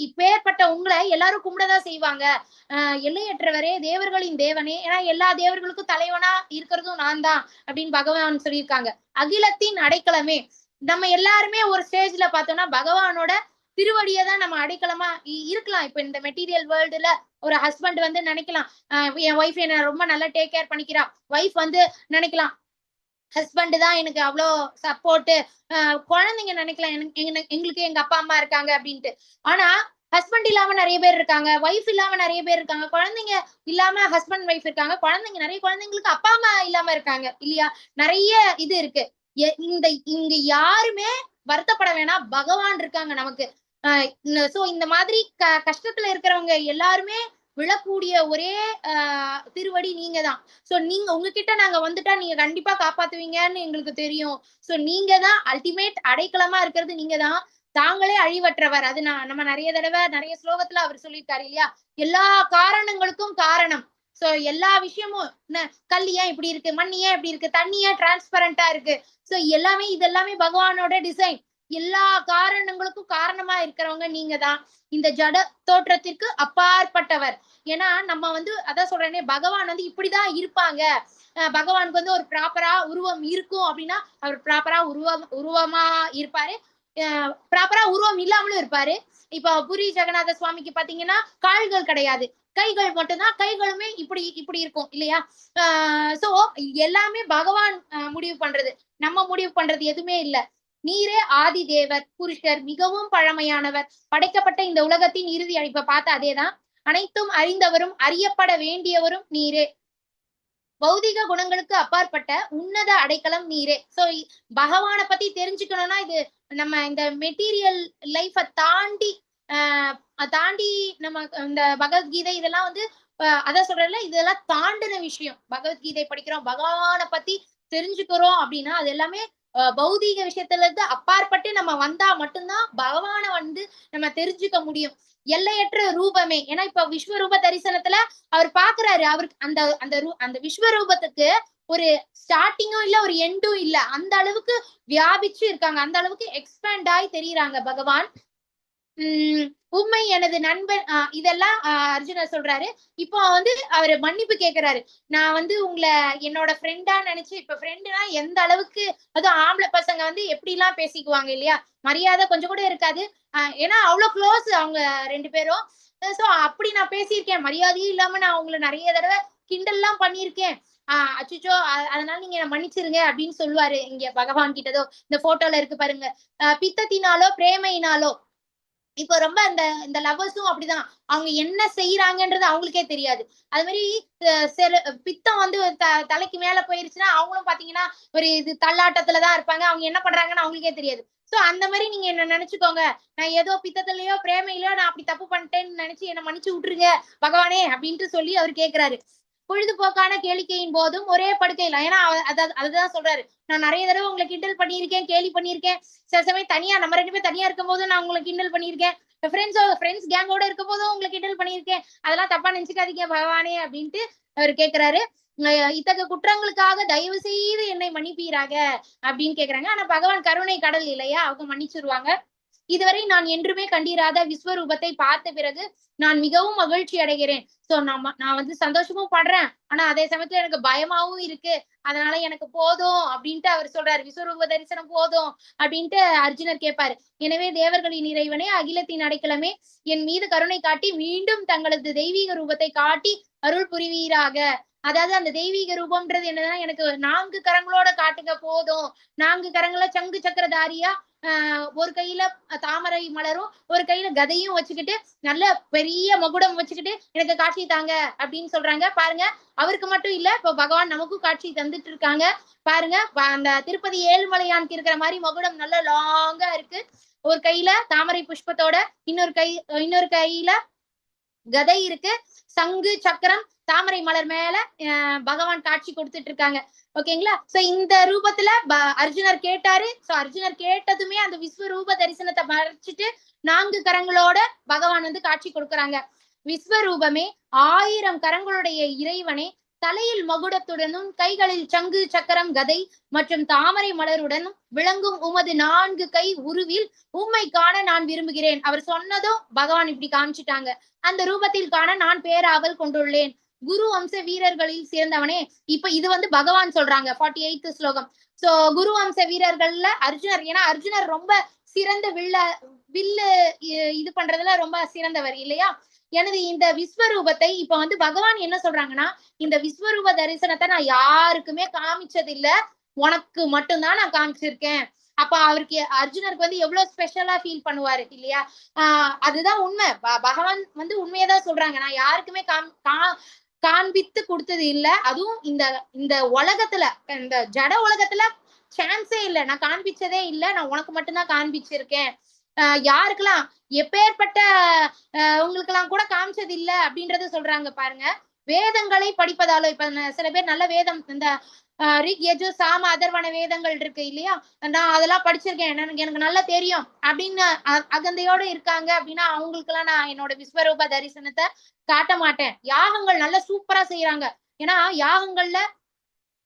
B: இப்பேற்பட்ட உங்களை எல்லாரும் கும்பிடதான் செய்வாங்க. எல்லையற்றவரே, தேவர்களின் தேவனே, ஏன்னா எல்லா தேவர்களுக்கும் தலைவனா இருக்கிறதும் நான் தான் அப்படின்னு பகவான் சொல்லியிருக்காங்க. அகிலத்தின் அடைக்கலமே. நம்ம எல்லாருமே ஒரு ஸ்டேஜ்ல பார்த்தோம்னா பகவானோட திருவடியை தான் நம்ம அடைக்கலமா இருக்கலாம். இப்ப இந்த மெட்டீரியல் வேர்ல்டுல ஒரு ஹஸ்பண்ட் வந்து நினைக்கலாம் என் ஒய்ஃப் என்ன ரொம்ப நல்லா டேக் கேர் பண்ணிக்கிறா. ஒய்ஃப் வந்து நினைக்கலாம் ஹஸ்பண்ட் தான் எனக்கு அவ்வளோ சப்போர்ட். குழந்தைங்க நினைக்கலாம் எங்களுக்கு எங்க அப்பா அம்மா இருக்காங்க அப்படின்ட்டு. ஆனா ஹஸ்பண்ட் இல்லாம நிறைய பேர் இருக்காங்க, ஒய்ஃப் இல்லாம நிறைய பேர் இருக்காங்க, குழந்தைங்க இல்லாம ஹஸ்பண்ட் ஒய்ஃப் இருக்காங்க, நிறைய குழந்தைங்களுக்கு அப்பா அம்மா இல்லாம இருக்காங்க இல்லையா? நிறைய இது இருக்கு. இங்க யாருமே வருத்தப்பட வேணாம், பகவான் இருக்காங்க நமக்கு. சோ இந்த மாதிரி கஷ்டத்துல இருக்கிறவங்க எல்லாருமே விழக்கூடிய ஒரே திருவடி நீங்க தான். சோ நீங்க உங்ககிட்ட நாங்க வந்துட்டா நீங்க கண்டிப்பா காப்பாத்துவீங்கன்னு எங்களுக்கு தெரியும். சோ நீங்க தான் அல்டிமேட் அடைக்கலமா இருக்கிறது. நீங்க தான் தாங்களே அழிவற்றவர். அது நம்ம நிறைய தடவை நிறைய ஸ்லோகத்துல அவர் சொல்லியிருக்காரு இல்லையா? எல்லா காரணங்களுக்கும் காரணம். சோ எல்லா விஷயமும் கல் ஏன் இப்படி இருக்கு, மண் ஏன் இப்படி இருக்கு, தண்ணி ஏன் டிரான்ஸ்பரண்டா இருக்கு, சோ இதெல்லாமே பகவானோட டிசைன். எல்லா காரணங்களுக்கும் காரணமா இருக்கிறவங்க நீங்க தான். இந்த ஜட தோற்றத்திற்கு அப்பாற்பட்டவர். ஏன்னா நம்ம வந்து அதான் சொல்றேனே, பகவான் வந்து இப்படிதான் இருப்பாங்க. பகவானுக்கு வந்து ஒரு ப்ராப்பரா உருவம் இருக்கும் அப்படின்னா அவர் ப்ராப்பரா உருவமா இருப்பாரு, ப்ராப்பரா உருவம் இல்லாமலும் இருப்பாரு. இப்ப புரி ஜெகநாத சுவாமிக்கு பாத்தீங்கன்னா கால்கள் கிடையாது, கைகள் மட்டும்தான். கைகளுமே இப்படி இருக்கும் இல்லையா? சோ எல்லாமே பகவான் முடிவு பண்றது, நம்ம முடிவு பண்றது எதுவுமே இல்ல. நீரே ஆதி தேவர், புருஷர், மிகவும் பழமையானவர், படைக்கப்பட்ட இந்த உலகத்தின் இறுதி அழிப்பை பார்த்த அதேதான். அனைத்தும் அறிந்தவரும் அறியப்பட வேண்டியவரும் நீரே. பௌதிக குணங்களுக்கு அப்பாற்பட்ட உன்னத அடைக்கலம் நீரே. சோ பகவானை பத்தி தெரிஞ்சுக்கணும்னா இது நம்ம இந்த மெட்டீரியல் லைஃப தாண்டி நம்ம இந்த பகவத்கீதை இதெல்லாம் வந்து அதான் சொல்றேன்ல, இதெல்லாம் தாண்டின விஷயம். பகவத்கீதை படிக்கிறோம், பகவானை பத்தி தெரிஞ்சுக்கிறோம் அப்படின்னா அது எல்லாமே பௌதீக விஷயத்துல இருந்து அப்பாற்பட்டு நம்ம வந்தா மட்டும்தான் பகவானை வந்து நம்ம தெரிஞ்சுக்க முடியும். எல்லையற்ற ரூபமே. ஏன்னா இப்ப விஸ்வரூப தரிசனத்துல அவர் பாக்குறாரு, அவருக்கு அந்த விஸ்வரூபத்துக்கு ஒரு ஸ்டார்டிங்கும் இல்ல, ஒரு எண்டும் இல்ல. அந்த அளவுக்கு வியாபிச்சு இருக்காங்க, அந்த அளவுக்கு எக்ஸ்பேண்ட் ஆகி தெரியுறாங்க பகவான். உண்மை எனது நண்பன், இதெல்லாம் அர்ஜுனர் சொல்றாரு. இப்போ வந்து அவரு மன்னிப்பு கேட்கிறாரு. நான் வந்து உங்களை என்னோட ஃப்ரெண்டா நினைச்சு, இப்ப ஃப்ரெண்டுனா எந்த அளவுக்கு, அதுவும் ஆம்பளை பசங்க வந்து எப்படி எல்லாம் பேசிக்குவாங்க இல்லையா? மரியாதை கொஞ்சம் கூட இருக்காது. ஏன்னா அவ்வளவு க்ளோஸ் அவங்க ரெண்டு பேரும். சோ அப்படி நான் பேசியிருக்கேன், மரியாதையும் இல்லாம நான் உங்களை நிறைய தடவை கிண்டல் எல்லாம் பண்ணியிருக்கேன். அச்சுச்சோ, அதனால நீங்க மன்னிச்சிருங்க அப்படின்னு சொல்லுவாரு இங்க பகவான் கிட்டதோ. இந்த போட்டோல இருக்கு பாருங்க, பித்தத்தினாலோ பிரேமையினாலோ. இப்போ ரொம்ப இந்த லவ்வர்ஸும் அப்படிதான், அவங்க என்ன செய்யறாங்கன்றது அவங்களுக்கே தெரியாது. அது மாதிரி பித்தம் வந்து தலைக்கு மேல போயிருச்சுன்னா அவங்களும் பாத்தீங்கன்னா ஒரு இது தள்ளாட்டத்துலதான் இருப்பாங்க, அவங்க என்ன பண்றாங்கன்னு அவங்களுக்கே தெரியாது. சோ அந்த மாதிரி நீங்க என்ன நினைச்சுக்கோங்க, நான் ஏதோ பித்தத்திலயோ பிரேமையிலயோ நான் அப்படி தப்பு பண்ணிட்டேன்னு நினைச்சு என்ன மன்னிச்சு விட்டுருங்க பகவானே அப்படின்ட்டு சொல்லி அவர் கேட்கிறாரு. பொழுதுபோக்கான கேளிக்கையின் போதும் ஒரே படுக்கையில, ஏன்னா அதுதான் சொல்றாரு, நான் நிறைய தடவை உங்களை கிண்டல் பண்ணியிருக்கேன், கேலி பண்ணியிருக்கேன். சில சமயம் தனியா நம்ம ரெண்டு பேரும் தனியா இருக்கும் போதும் நான் உங்களை கிண்டல் பண்ணியிருக்கேன், ஃப்ரெண்ட்ஸ் கேங்கோட இருக்கும் போதும் உங்களை கிண்டல் பண்ணியிருக்கேன், அதெல்லாம் தப்பா நினைச்சுக்காதீங்க பகவானே அப்படின்ட்டு அவர் கேட்கிறாரு. இத்தகைய குற்றங்களுக்காக தயவு செய்து என்னை மன்னிப்பீராக அப்படின்னு கேக்குறாங்க. ஆனா பகவான் கருணை கடல் இல்லையா, அவங்க மன்னிச்சிருவாங்க. இதுவரை நான் என்றுமே கண்டிராத விஸ்வரூபத்தை பார்த்த பிறகு நான் மிகவும் மகிழ்ச்சி அடைகிறேன். சோ நான் வந்து சந்தோஷமும் படுறேன், ஆனா அதே சமயத்துல எனக்கு பயமாவும் இருக்கு. அதனால எனக்கு போதும் அப்படின்ட்டு அவர் சொல்றாரு. விஸ்வரூப தரிசனம் போதும் அப்படின்ட்டு அர்ஜுனர் கேட்பாரு. எனவே தேவர்களின் இறைவனே, அகிலத்தின் அடைக்கலமே, என் மீது கருணை காட்டி மீண்டும் தங்களது தெய்வீக ரூபத்தை காட்டி அருள் புரிவீராக. அதாவது அந்த தெய்வீக ரூபம்ன்றது என்னன்னா, எனக்கு 4 கரங்களோட காட்டுங்க போதும். 4 கரங்கள சங்கு சக்கரதாரியா ஒரு கையில தாமரை மலரும், ஒரு கையில கதையும் வச்சுக்கிட்டு, நல்ல பெரிய மகுடம் வச்சுக்கிட்டு எனக்கு காட்சி தாங்க அப்படின்னு சொல்றாங்க. பாருங்க, அவருக்கு மட்டும் இல்ல, இப்ப பகவான் நமக்கும் காட்சி தந்துட்டு இருக்காங்க. பாருங்க, அந்த திருப்பதி ஏழுமலையானுக்கு இருக்கிற மாதிரி மகுடம் நல்ல லாங்கா இருக்கு. ஒரு கையில தாமரை புஷ்பத்தோட, இன்னொரு கையில கதை இருக்கு, சங்கு சக்கரம் தாமரை மலர் மேல பகவான் காட்சி கொடுத்துட்டு இருக்காங்க. ஓகேங்களா? சோ இந்த ரூபத்துல அர்ஜுனர் கேட்டாரு. சோ அர்ஜுனர் கேட்டதுமே அந்த விஸ்வரூப தரிசனத்தை மறைச்சிட்டு 4 கரங்களோட பகவான் வந்து காட்சி கொடுக்கறாங்க. விஸ்வரூபமே, 1000 கரங்களுடைய இறைவனே, தலையில் மகுடத்துடனும் கைகளில் சங்கு சக்கரம் கதை மற்றும் தாமரை மலருடனும் விளங்கும் உமது 4 கை உருவில் உம்மை காண நான் விரும்புகிறேன். அவர் சொன்னதும் பகவான் இப்படி காமிச்சிட்டாங்க. அந்த ரூபத்தில் காண நான் பேராவல் கொண்டுள்ளேன். குரு வம்ச வீரர்களில் சேர்ந்தவனே. இப்ப இது வந்து பகவான் சொல்றாங்க, 48th ஸ்லோகம். சோ குரு வம்ச வீரர்கள்ல அர்ஜுனர், ஏன்னா அர்ஜுனர் ரொம்ப சிறந்த வில்லு இது பண்றதுல ரொம்ப சிறந்தவர் இல்லையா? எனது இந்த விஸ்வரூபத்தை இப்ப வந்து பகவான் என்ன சொல்றாங்கன்னா, இந்த விஸ்வரூப தரிசனத்தை நான் யாருக்குமே காமிச்சது இல்ல, உனக்கு மட்டும்தான் நான் காமிச்சிருக்கேன். அப்ப அவருக்கு, அர்ஜுனருக்கு வந்து எவ்வளவு ஸ்பெஷலா ஃபீல் பண்ணுவாரு இல்லையா? அதுதான் உண்மை. பகவான் வந்து உண்மையதான் சொல்றாங்க. நான் யாருக்குமே காண்பித்து கொடுத்தது இல்ல. அதுவும் இந்த உலகத்துல, இந்த ஜட உலகத்துல சான்ஸே இல்ல, நான் காண்பிச்சதே இல்ல. நான் உனக்கு மட்டும்தான் காண்பிச்சிருக்கேன். யாருக்கெல்லாம், எப்பேற்பட்ட உங்களுக்கு எல்லாம் கூட காமிச்சது இல்ல அப்படின்றத சொல்றாங்க. பாருங்க, வேதங்களை படிப்பதாலோ, இப்ப சில பேர் நல்ல வேதம், இந்த ரிக் யஜு சாம அதர்வன வேதங்கள் இருக்கு இல்லையா, நான் அதெல்லாம் படிச்சிருக்கேன், எனக்கு நல்லா தெரியும் அப்படின்னு அகந்தையோட இருக்காங்க அப்படின்னா, அவங்களுக்கு எல்லாம் நான் என்னோட விஸ்வரூப தரிசனத்தை காட்ட மாட்டேன். யாகங்கள் நல்லா சூப்பரா செய்யறாங்க. ஏன்னா யாகங்கள்ல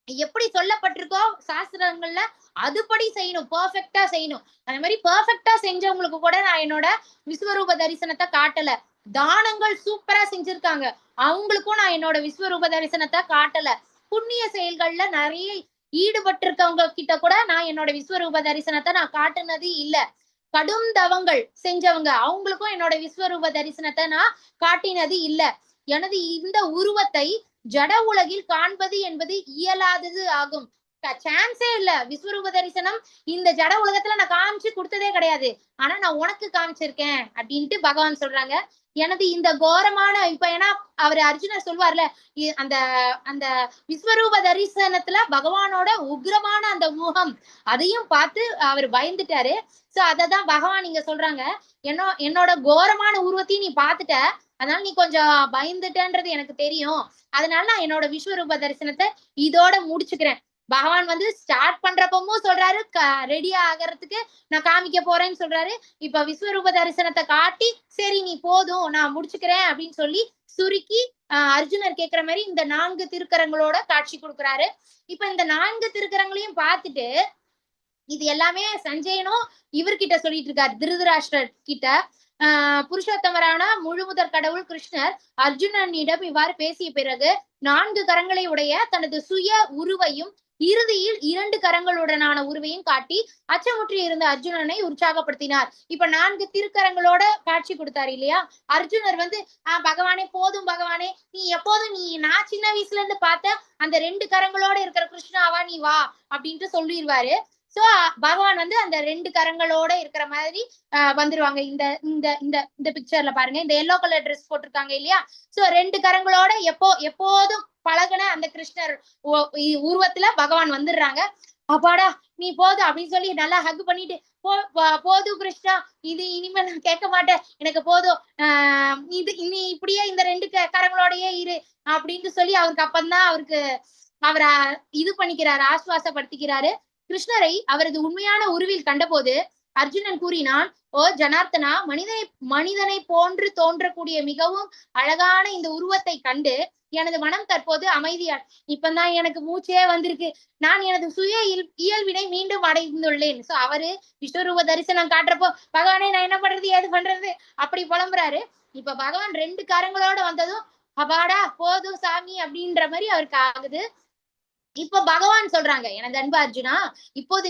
B: எப்படி சொல்லப்பட்டிருக்கோ சாஸ்திரங்கள்ல அதுபடி செய்யணும், பெர்ஃபெக்டா செய்யணும். அதே மாதிரி பெர்ஃபெக்டா செஞ்சவங்களுக்கு கூட நான் என்னோட விஸ்வரூப தரிசனத்தை காட்டல. தானங்கள் சூப்பரா செஞ்சிருக்காங்க, அவங்களுக்கும் நான் என்னோட விஸ்வரூப தரிசனத்தை காட்டல. புண்ணிய செயல்கள்ல நிறைய ஈடுபட்டு இருக்கவங்க கிட்ட கூட நான் என்னோட விஸ்வரூப தரிசனத்தை நான் காட்டுனது இல்ல. கடும் தவங்கள் செஞ்சவங்க, அவங்களுக்கும் என்னோட விஸ்வரூப தரிசனத்தை நான் காட்டினது இல்ல. எனது இந்த உருவத்தை ஜட உலகில் காண்பது என்பது இயலாதது ஆகும். சான்ஸே இல்ல. விஸ்வரூப தரிசனம் இந்த ஜட உலகத்துல நான் காமிச்சு கொடுத்ததே கிடையாது, ஆனா நான் உனக்கு காமிச்சிருக்கேன் அப்படின்ட்டு பகவான் சொல்றாங்க. எனது இந்த கோரமான, இப்ப ஏன்னா அவர் அர்ஜுனர் சொல்வார்ல, அந்த அந்த விஸ்வரூப தரிசனத்துல பகவானோட உக்ரமான அந்த முகம், அதையும் பார்த்து அவர் பயந்துட்டாரு. சோ அததான் பகவான் இங்க சொல்றாங்க, என்னோட கோரமான உருவத்தையும் நீ பாத்துட்ட, அதனால நீ கொஞ்சம் பயந்துட்டன்றது எனக்கு தெரியும், அதனால நான் என்னோட விஸ்வரூப தரிசனத்தை இதோட முடிச்சுக்கிறேன். பகவான் வந்து ஸ்டார்ட் பண்றப்பவும் சொல்றாரு, ரெடி ஆகிறதுக்கு நான் காமிக்க போறேன்னு சொல்றாரு. இப்ப விஸ்வரூப தரிசனத்தை காட்டி, சரி நீ போதும் நான் முடிச்சுக்கிறேன் அப்படின்னு சொல்லி சுருக்கி அர்ஜுனர் கேட்கிற மாதிரி இந்த 4 திருக்கரங்களோட காட்சி கொடுக்குறாரு. இப்ப இந்த 4 திருக்கரங்களையும் பார்த்துட்டு, இது எல்லாமே சஞ்சயனும் இவர்கிட்ட சொல்லிட்டு இருக்காரு, திருதராஷ்டிரர் கிட்ட. புருஷோத்தமரான முழுமுதற் கடவுள் கிருஷ்ணர் அர்ஜுனனிடம் இவ்வாறு பேசிய பிறகு 4 கரங்களை உடைய தனது சுய உருவையும் இறுதியில் 2 கரங்களுடனான உருவையும் காட்டி அச்சமுற்றி இருந்த அர்ஜுனனை உற்சாகப்படுத்தினார். இப்ப 4 திருக்கரங்களோட காட்சி கொடுத்தாரு இல்லையா? அர்ஜுனர் வந்து பகவானே போதும் பகவானே, நீ எப்போதும் நான் சின்ன வயசுல இருந்து பார்த்த அந்த 2 கரங்களோட இருக்கிற கிருஷ்ணாவா நீ வா அப்படின்ட்டு சொல்லிடுவாரு. சோ பகவான் வந்து அந்த 2 கரங்களோட இருக்கிற மாதிரி வந்துருவாங்க. இந்த இந்த இந்த பிக்சர்ல பாருங்க, இந்த எல்லோ கலர் ட்ரெஸ் போட்டிருக்காங்க இல்லையா? சோ 2 கரங்களோட எப்போதும் பழகுன அந்த கிருஷ்ணர் உருவத்துல பகவான் வந்துடுறாங்க. அப்பாடா நீ போதும் அப்படின்னு சொல்லி நல்லா ஹக் பண்ணிட்டு, போதும் கிருஷ்ணா, இது இனிமே நான் கேட்க மாட்டேன், எனக்கு போதும், நீ இப்படியே இந்த 2 கரங்களோடயே இரு அப்படின்னு சொல்லி அவருக்கு அப்பந்தான் அவரை இது பண்ணிக்கிறாரு, ஆசுவாசப்படுத்திக்கிறாரு. கிருஷ்ணரை அவரது உண்மையான உருவில் கண்டபோது அர்ஜுனன் கூறினான், ஓ ஜனார்த்தனா, மனிதனை போன்று தோன்றக்கூடிய மிகவும் அழகான இந்த உருவத்தை கண்டு எனது மனம் தற்போது அமைதியா, இப்பதான் எனக்கு மூச்சே வந்திருக்கு, நான் எனது சுய இயல்பினை மீண்டும் அடைந்துள்ளேன். சோ அவரு விஸ்வரூப தரிசனம் காட்டுறப்போ பகவானே நான் என்ன பண்றது ஏது பண்றது அப்படி புலம்புறாரு. இப்ப பகவான் 2 கரங்களோட வந்ததும் அப்பாடா போதும் சாமி அப்படின்ற மாதிரி அவருக்கு ஆகுது. இப்ப பகவான் சொல்றாங்க, எனது அன்பு அர்ஜுனா, இப்போது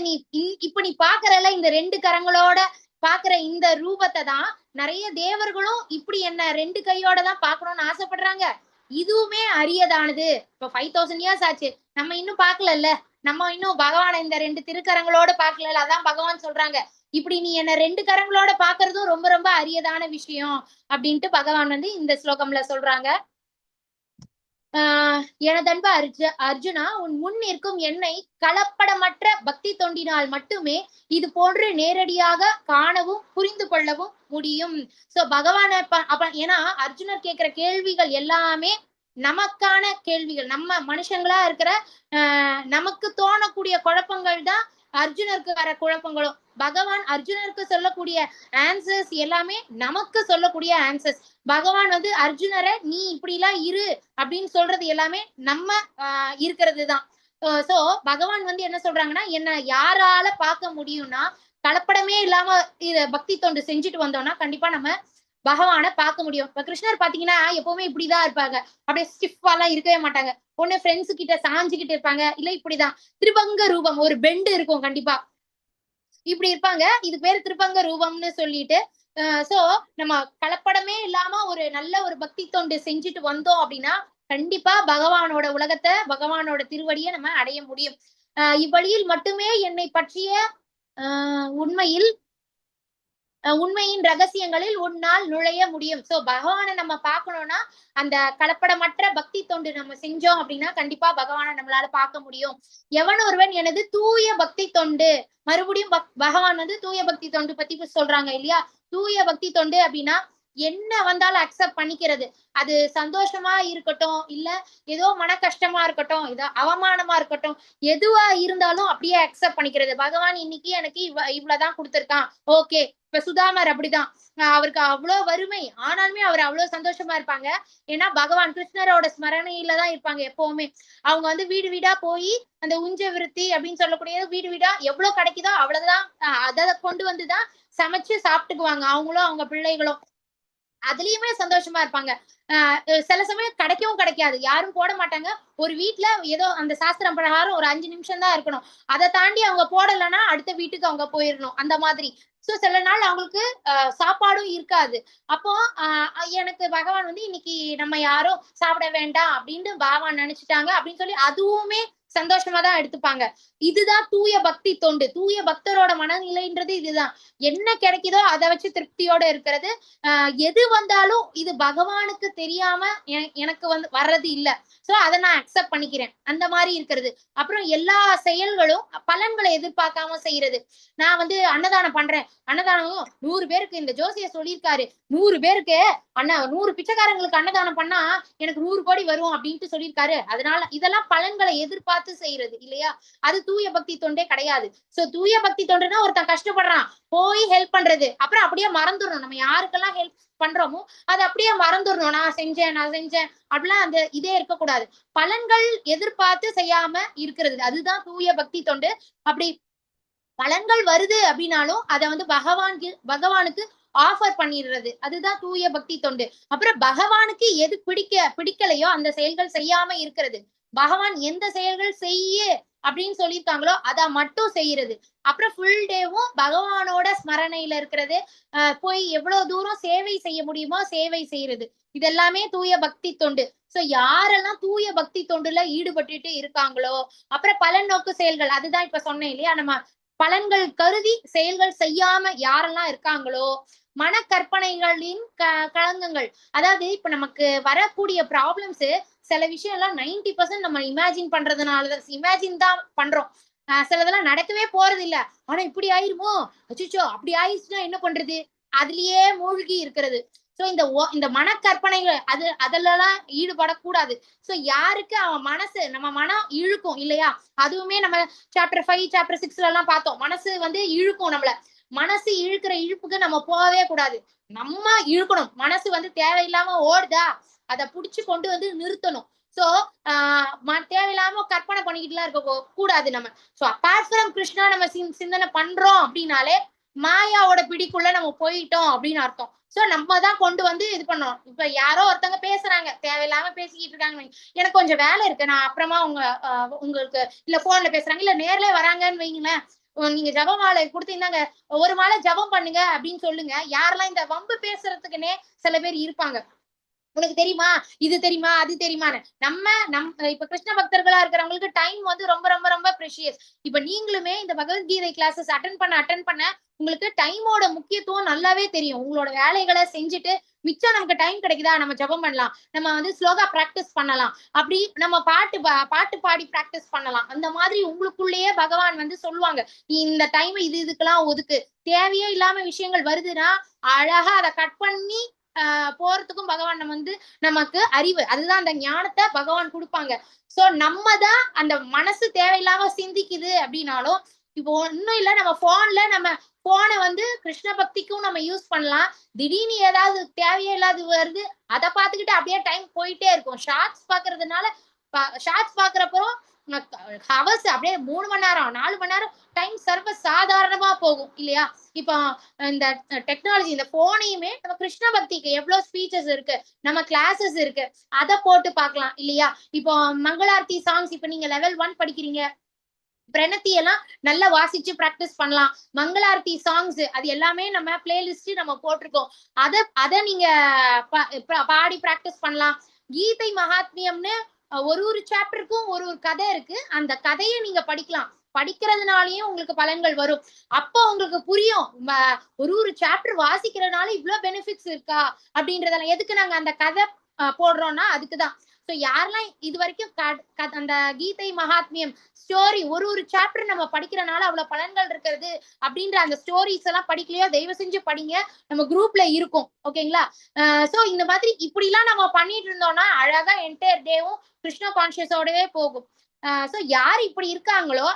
B: இப்ப நீ பாக்குறல இந்த 2 கரங்களோட பாக்குற இந்த ரூபத்தை தான் நிறைய தேவர்களும் இப்படி என்ன 2 கையோட தான் பாக்கணும்னு ஆசைப்படுறாங்க. இதுவுமே அரியதானது. இப்ப 5000 இயர்ஸ் ஆச்சு, நம்ம இன்னும் பாக்கல, நம்ம இன்னும் பகவான் இந்த 2 திருக்கரங்களோட பாக்கல. அதான் பகவான் சொல்றாங்க, இப்படி நீ என்ன 2 கரங்களோட பாக்குறதும் ரொம்ப ரொம்ப அரியதான விஷயம் அப்படின்ட்டு பகவான் வந்து இந்த ஸ்லோகம்ல சொல்றாங்க. எனது அன்பு அர்ஜுனா, உன் முன் நிற்கும் என்னை கலப்படமற்ற பக்தி தொண்டினால் மட்டுமே இது போன்று நேரடியாக காணவும் புரிந்து கொள்ளவும் முடியும். சோ பகவான ஏன்னா அர்ஜுனர் கேட்கிற கேள்விகள் எல்லாமே நமக்கான கேள்விகள், நம்ம மனுஷங்களா இருக்கிற நமக்கு தோணக்கூடிய குழப்பங்கள் தான் அர்ஜுனருக்கு வர குழப்பங்களும். பகவான் அர்ஜுனருக்கு சொல்லக்கூடிய ஆன்சர்ஸ் எல்லாமே நமக்கு சொல்லக்கூடிய ஆன்சர்ஸ். பகவான் வந்து அர்ஜுனரை நீ இப்படி எல்லாம் இரு அப்படின்னு சொல்றது எல்லாமே நம்ம இருக்கிறது தான். சோ பகவான் வந்து என்ன சொல்றாங்கன்னா, என்ன யாரால பார்க்க முடியும்னா கலப்படமே இல்லாம பக்தி தொண்டு செஞ்சுட்டு வந்தோம்னா கண்டிப்பா நம்ம பகவானை பார்க்க முடியும். இப்ப கிருஷ்ணர் பாத்தீங்கன்னா எப்பவுமே இப்படிதான் இருப்பாங்க, அப்படியே ஸ்டிஃபாலாம் இருக்கவே மாட்டாங்க. ஒண்ணு ஃப்ரெண்ட்ஸ் கிட்ட சாஞ்சுக்கிட்டு இருப்பாங்க, இல்ல இப்படிதான் திருபங்க ரூபம், ஒரு பெண்டு இருக்கும் கண்டிப்பா, இப்படி இருப்பாங்க. இது பேர் திருப்பங்க ரூபம்னு சொல்லிட்டு சோ நம்ம கலப்படமே இல்லாம ஒரு நல்ல ஒரு பக்தி தொண்டு செஞ்சுட்டு வந்தோம் அப்படின்னா கண்டிப்பா பகவானோட உலகத்தை, பகவானோட திருவடியை நம்ம அடைய முடியும். இவ்வழியில் மட்டுமே என்னை பற்றிய உண்மையின் ரகசியங்களில் உன்னால் நுழைய முடியும். சோ பகவானை நம்ம பார்க்கணும்னா அந்த கலப்படமற்ற பக்தி தொண்டு நம்ம செஞ்சோம் அப்படின்னா கண்டிப்பா பகவானை நம்மளால பார்க்க முடியும். எவன் ஒருவன் எனது தூய பக்தி தொண்டு, மறுபடியும் பகவான் வந்து தூய பக்தி தொண்டு பத்தி சொல்றாங்க இல்லையா. தூய பக்தி தொண்டு அப்படின்னா என்ன வந்தாலும் அக்செப்ட் பண்ணிக்கிறது. அது சந்தோஷமா இருக்கட்டும், இல்ல ஏதோ மன கஷ்டமா இருக்கட்டும், ஏதோ அவமானமா இருக்கட்டும், எதுவா இருந்தாலும் அப்படியே அக்செப்ட் பண்ணிக்கிறது. பகவான் இன்னைக்கு எனக்கு இவ்வளவுதான் கொடுத்திருக்கான், ஓகே. இப்ப சுதாமர் அப்படிதான், அவருக்கு அவ்வளவு வறுமை ஆனாலுமே அவர் அவ்வளவு சந்தோஷமா இருப்பாங்க. ஏன்னா பகவான் கிருஷ்ணரோட ஸ்மரணையில தான் இருப்பாங்க எப்பவுமே. அவங்க வந்து வீடு வீடா போய் அந்த உஞ்ச விருத்தி அப்படின்னு சொல்லக்கூடியது வீடு வீடா எவ்வளவு கிடைக்குதோ அவ்வளவுதான் அதை கொண்டு வந்துதான் சமைச்சு சாப்பிட்டுக்குவாங்க, அவங்களும் அவங்க பிள்ளைகளும். அதுலயுமே சந்தோஷமா இருப்பாங்க. சில சமயம் கிடைக்கவும் கிடைக்காது, யாரும் போட மாட்டாங்க. ஒரு வீட்டுல ஏதோ அந்த சாஸ்திரம் பிரகாரம் ஒரு 5 நிமிஷம் தான் இருக்கணும், அதை தாண்டி அவங்க போடலைன்னா அடுத்த வீட்டுக்கு அவங்க போயிடணும், அந்த மாதிரி. சோ சில நாள் அவங்களுக்கு சாப்பாடும் இருக்காது. அப்போ எனக்கு பகவான் வந்து இன்னைக்கு நம்ம யாரும் சாப்பிட வேண்டாம் அப்படின்னு பகவான் நினைச்சிட்டாங்க அப்படின்னு சொல்லி அதுவுமே சந்தோஷமா தான் எடுத்துப்பாங்க. இதுதான் தூய பக்தி தொண்டு. தூய பக்தரோட மனநிலைன்றது இதுதான். என்ன கிடைக்குதோ அதை வச்சு திருப்தியோட இருக்கிறது. எது வந்தாலும் இது பகவானுக்கு தெரியாம எனக்கு வந்து வர்றது இல்ல, சோ அதை நான் அக்செப்ட் பண்ணிக்கிறேன், அந்த மாதிரி இருக்கிறது. அப்புறம் எல்லா செயல்களும் பலன்களை எதிர்பார்க்காம செய்யறது. நான் வந்து அன்னதானம் பண்றேன், அன்னதானம் 100 பேருக்கு இந்த ஜோசிய சொல்லியிருக்காரு, 100 பேருக்கு 100 பிச்சைக்காரங்களுக்கு அன்னதானம் பண்ணா எனக்கு 100 கோடி வரும் அப்படின்ட்டு சொல்லியிருக்காரு, அதனால இதெல்லாம் பலன்களை எதிர்பார்த்து செய்யறது இல்லையா. அது தூய பக்தி தொண்டே கிடையாது. சோ தூய பக்தி தொண்டுனா ஒருத்தன் கஷ்டப்படுறான் போய் ஹெல்ப் பண்றது, அப்புறம் அப்படியே மறந்துடணும். நம்ம யாருக்கெல்லாம் ஹெல்ப் பண்றோமோ அதை அப்படியே மறந்துடணும். நான் செஞ்சேன் அப்படிலாம் அந்த இதே இருக்கக்கூடாது. பலன்கள் எதிர்பார்த்து செய்யாம இருக்கிறது, அதுதான் தூய பக்தி தொண்டு. அப்படி பலன்கள் வருது அப்படின்னாலும் அதை வந்து பகவானுக்கு ஆஃபர் பண்ணிடுறது, அதுதான் தூய பக்தி தொண்டு. அப்புறம் பகவானுக்கு எது பிடிக்கலையோ அந்த செயல்கள் செய்யாம இருக்கிறது. பகவான் எந்த செயல்கள் செய்ய அப்படின்னு சொல்லியிருக்காங்களோ அதை மட்டும் செய்யறது. அப்புறம் ஃபுல் டேவும் பகவானோட ஸ்மரணையில இருக்கிறது. போய் எவ்வளவு தூரம் சேவை செய்ய முடியுமோ சேவை செய்யறது, இதெல்லாமே தூய பக்தி தொண்டு. சோ யாரெல்லாம் தூய பக்தி தொண்டுல ஈடுபட்டுட்டு இருக்காங்களோ, அப்புறம் பலன் நோக்கு செயல்கள், அதுதான் இப்ப சொன்னேன் இல்லையா, நம்ம பலன்கள் கருதி செயல்கள் செய்யாம யாரெல்லாம் இருக்காங்களோ, மனக்கற்பனைகளின் களங்கங்கள், அதாவது இப்ப நமக்கு வரக்கூடிய ப்ராப்ளம்ஸ் சில விஷயம் எல்லாம் 90% நம்ம இமேஜின் பண்றதுனாலதான், இமேஜின் தான் பண்றோம். சிலதெல்லாம் நடக்கவே போறது இல்ல, ஆனா இப்படி ஆயிருமோ, அச்சோ அப்படி ஆயிடுச்சுன்னா என்ன பண்றது, அதுலயே மூழ்கி இருக்கிறது. சோ இந்த மனக்கற்பனைகள் அதெல்லாம் ஈடுபடக்கூடாது. சோ யாருக்கு அவன் மனசு, நம்ம மனம் இழுக்கும் இல்லையா, அதுவுமே நம்ம சாப்டர் 5 சாப்டர் 6 எல்லாம் பார்த்தோம். மனசு வந்து இழுக்கும் நம்மள, மனசு இழுக்கிற இழுப்புக்கு நம்ம போகவே கூடாது, நம்ம இழுக்கணும். மனசு வந்து தேவையில்லாம ஓடுதா அதை புடிச்சு கொண்டு வந்து நிறுத்தணும். சோ தேவையில்லாம கற்பனை பண்ணிக்கிட்டுலாம் இருக்க கூடாது நம்ம. சோ அபார்ட் ஃப்ரம் கிருஷ்ணா நம்ம சிந்தனை பண்றோம் அப்படின்னாலே மாயாவோட பிடிக்குள்ள நம்ம போயிட்டோம் அப்படின்னு அர்த்தம். சோ நம்ம தான் கொண்டு வந்து இது பண்ணோம். இப்ப யாரோ ஒருத்தவங்க பேசுறாங்க, தேவையில்லாம பேசிக்கிட்டு இருக்காங்க, எனக்கு கொஞ்சம் வேலை இருக்கு, நான் அப்புறமா உங்களுக்கு இல்ல போன்ல பேசுறாங்க, இல்ல நேர்ல வராங்கன்னு வைங்களேன், நீங்க ஜப மாலை கொடுத்தீங்கன்னாங்க ஒரு மாலை ஜபம் பண்ணுங்க அப்படின்னு சொல்லுங்க. யாரெல்லாம் இந்த வம்பு பேசுறதுக்குன்னே சில பேர் இருப்பாங்க, உனக்கு தெரியுமா, இது தெரியுமா, அது தெரியுமான்னு. நம்ம இப்ப கிருஷ்ண பக்தர்களா இருக்கிறவங்களுக்கு டைம் வந்து ரொம்ப ரொம்ப ரொம்ப ப்ரெஷியஸ். இப்ப நீங்களுமே இந்த பகவத்கீதை கிளாஸஸ் அட்டன் பண்ண உங்களுக்கு டைமோட முக்கியத்துவம் நல்லாவே தெரியும். உங்களோட வேலைகளை செஞ்சுட்டு மிச்சம் நமக்கு டைம் கிடைக்குதா, நம்ம ஜபம் பண்ணலாம், நம்ம வந்து ஸ்லோகா பிராக்டிஸ் பண்ணலாம், அப்படி நம்ம பாட்டு பாடி பிராக்டிஸ் பண்ணலாம். அந்த மாதிரி உங்களுக்குள்ளேயே பகவான் வந்து சொல்லுவாங்க, நீ இந்த டைம் இதுக்கெல்லாம் ஒதுக்கு. தேவையே இல்லாம விஷயங்கள் வருதுன்னா அழகா அதை கட் பண்ணி போறதுக்கும் பகவான் நம்ம வந்து நமக்கு அறிவு, அதுதான் அந்த ஞானத்தை பகவான் கொடுப்பாங்க. சோ நம்ம தான் அந்த மனசு தேவையில்லாம சிந்திக்குது அப்படின்னாலும், இப்போ ஒன்னும் இல்ல, நம்ம போனை வந்து கிருஷ்ண பக்திக்கும் நம்ம யூஸ் பண்ணலாம். திடீர்னு ஏதாவது தேவையே இல்லாத வருது, அதை பார்த்துக்கிட்டு அப்படியே டைம் போயிட்டே இருக்கும். ஷார்ட்ஸ் பாக்குறப்போ ஹவர்ஸ் அப்படியே 3 மணி நேரம் 4 மணி நேரம் டைம் சர்வ சாதாரணமா போகும் இல்லையா? இப்போ இந்த டெக்னாலஜி, இந்த போனையுமே நம்ம கிருஷ்ண பக்திக்கு எவ்வளவு ஸ்பீச்சஸ் இருக்கு, நம்ம கிளாஸஸ் இருக்கு, அதை போட்டு பார்க்கலாம் இல்லையா? இப்போ மங்களார்த்தி சாங்ஸ், இப்ப நீங்க லெவல் 1 படிக்கிறீங்க, பிரணத்தி எல்லாம் நல்லா வாசிச்சு பிராக்டிஸ் பண்ணலாம். மங்களார்த்தி சாங்ஸ் அது எல்லாமே நம்ம பிளேலிஸ்ட் நம்ம போட்டிருக்கோம், அதை நீங்க பாடி பிராக்டிஸ் பண்ணலாம். கீதை மகாத்மியம்னு ஒரு சாப்டருக்கும் ஒரு கதை இருக்கு, அந்த கதையை நீங்க படிக்கலாம். படிக்கிறதுனாலயும் உங்களுக்கு பலன்கள் வரும். அப்போ உங்களுக்கு புரியும், ஒரு சாப்டர் வாசிக்கிறதுனால இவ்வளவு பெனிஃபிட்ஸ் இருக்கா அப்படின்றதெல்லாம். எதுக்கு நாங்க அந்த கதை போடுறோம்னா அதுக்குதான். சோ யாரெல்லாம் இது வரைக்கும் அந்த கீதை மகாத்மியம் ஸ்டோரி ஒரு சாப்டர் நம்ம படிக்கிறனால அவ்வளவு பலன்கள் இருக்கிறது அப்படின்ற அந்த ஸ்டோரிஸ் எல்லாம் படிக்கலையோ, தயவு செஞ்சு படிங்க, நம்ம குரூப்ல இருக்கும் ஓகேங்களா? சோ இந்த மாதிரி இப்படி எல்லாம் நம்ம பண்ணிட்டு இருந்தோம்னா அழகா என்டையர் டேவும் கிருஷ்ண கான்சியஸோடவே போகும். சோ யார் இப்படி இருக்காங்களோ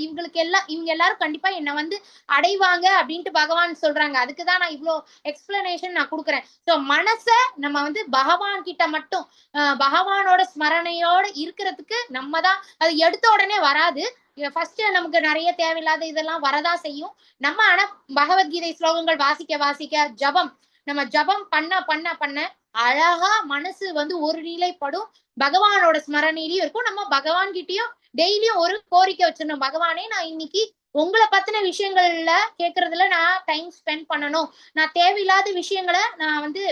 B: இவங்க எல்லாரும் கண்டிப்பா என்ன வந்து அடைவாங்க அப்படின்ட்டு பகவான் சொல்றாங்க. அதுக்குதான் நான் இவ்வளோ எக்ஸ்பிளனேஷன் நான் கொடுக்குறேன். சோ மனச நம்ம வந்து பகவான் கிட்ட மட்டும் பகவானோட ஸ்மரணையோட இருக்கிறதுக்கு நம்ம தான், அது எடுத்த உடனே வராது. ஃபர்ஸ்ட் நமக்கு நிறைய தேவையில்லாத இதெல்லாம் வரதான் செய்யும். நம்ம ஆனா பகவத்கீதை ஸ்லோகங்கள் வாசிக்க நம்ம ஜபம் பண்ண அழகா மனசு வந்து ஒரு நிலைப்படும், பகவானோட ஸ்மரணையிலயும் இருக்கும். நம்ம பகவான் கிட்டயும் டெய்லியும் ஒரு கோரிக்கை வச்சிடணும், பகவானே நான் இன்னைக்கு உங்களை பத்தின விஷயங்கள்ல கேட்கறதுல நான் டைம் ஸ்பெண்ட் பண்ணணும், நான் தேவையில்லாத விஷயங்களை நான் வந்து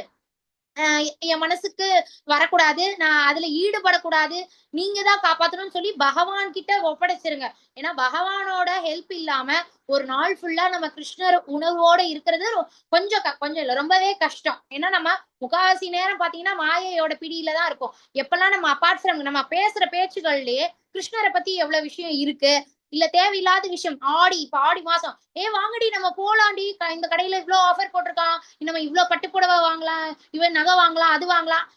B: என் மனசுக்கு வரக்கூடாது, நான் அதுல ஈடுபடக்கூடாது, நீங்க தான் காப்பாத்தணும்னு சொல்லி பகவான் கிட்ட ஒப்படைச்சிருங்க. ஏன்னா பகவானோட ஹெல்ப் இல்லாம ஒரு நாள் ஃபுல்லா நம்ம கிருஷ்ணர் உணர்வோட இருக்கிறது கொஞ்சம் இல்ல ரொம்பவே கஷ்டம். ஏன்னா நம்ம முக்காவாசி நேரம் பாத்தீங்கன்னா மாயையோட பிடியில தான் இருக்கும். எப்பெல்லாம் நம்ம அபார்ட் ஃப்ரம் நம்ம பேசுற பேச்சுகள்லயே கிருஷ்ணரை பத்தி எவ்வளவு விஷயம் இருக்கு, இல்ல தேவையில்லாத விஷயம், ஆடி மாசம் வாங்கடி நம்ம போலாண்டி, இந்த கடையில இவ்வளவு ஆஃபர் போட்டிருக்கான், நம்ம இவ்வளவு பட்டுப்புடவை வாங்கலாம், இவன் நகை வாங்கலாம், அது வாங்கலாம்,